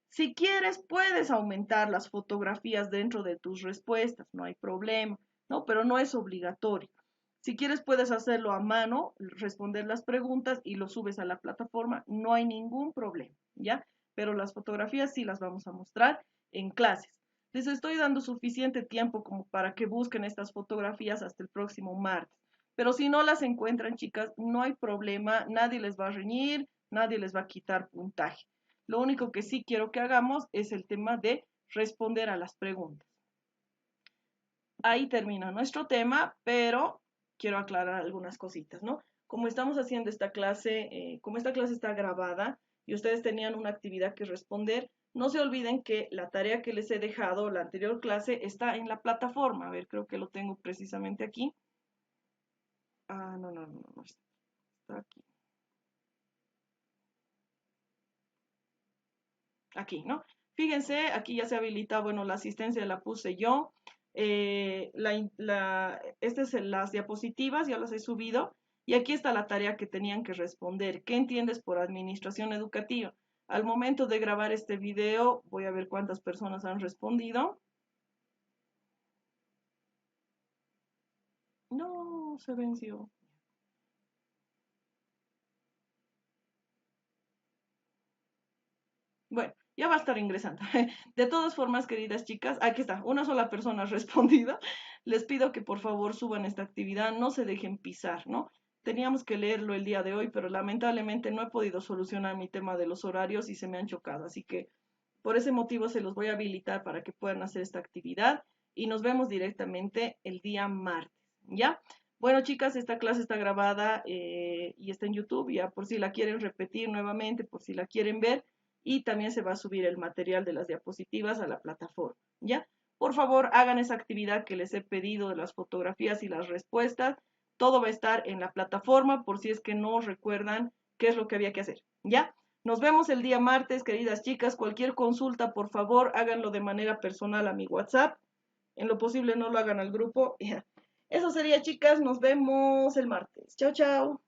Si quieres, puedes aumentar las fotografías dentro de tus respuestas, no hay problema, ¿no? Pero no es obligatorio. Si quieres, puedes hacerlo a mano, responder las preguntas y lo subes a la plataforma, no hay ningún problema, ¿ya? Pero las fotografías sí las vamos a mostrar en clases. Les estoy dando suficiente tiempo como para que busquen estas fotografías hasta el próximo martes. Pero si no las encuentran, chicas, no hay problema, nadie les va a reñir, nadie les va a quitar puntaje. Lo único que sí quiero que hagamos es el tema de responder a las preguntas. Ahí termina nuestro tema, pero quiero aclarar algunas cositas, ¿no? Como estamos haciendo esta clase, como esta clase está grabada y ustedes tenían una actividad que responder, no se olviden que la tarea que les he dejado, la anterior clase, está en la plataforma. A ver, creo que lo tengo precisamente aquí. Ah, no está aquí. Aquí, ¿no? Fíjense, aquí ya se habilita, bueno, la asistencia la puse yo. Estas son las diapositivas, ya las he subido. Y aquí está la tarea que tenían que responder. ¿Qué entiendes por administración educativa? Al momento de grabar este video, voy a ver cuántas personas han respondido. No, se venció. Bueno, ya va a estar ingresando. De todas formas, queridas chicas, aquí está, una sola persona ha respondido. Les pido que por favor suban esta actividad, no se dejen pisar, ¿no? Teníamos que leerlo el día de hoy, pero lamentablemente no he podido solucionar mi tema de los horarios y se me han chocado. Así que por ese motivo se los voy a habilitar para que puedan hacer esta actividad y nos vemos directamente el día martes, ¿ya? Bueno, chicas, esta clase está grabada y está en YouTube, ya por si la quieren repetir nuevamente, por si la quieren ver, y también se va a subir el material de las diapositivas a la plataforma, ¿ya? Por favor, hagan esa actividad que les he pedido de las fotografías y las respuestas. Todo va a estar en la plataforma por si es que no recuerdan qué es lo que había que hacer, ¿ya? Nos vemos el día martes, queridas chicas. Cualquier consulta, por favor, háganlo de manera personal a mi WhatsApp. En lo posible no lo hagan al grupo. Eso sería, chicas. Nos vemos el martes. Chao, chao.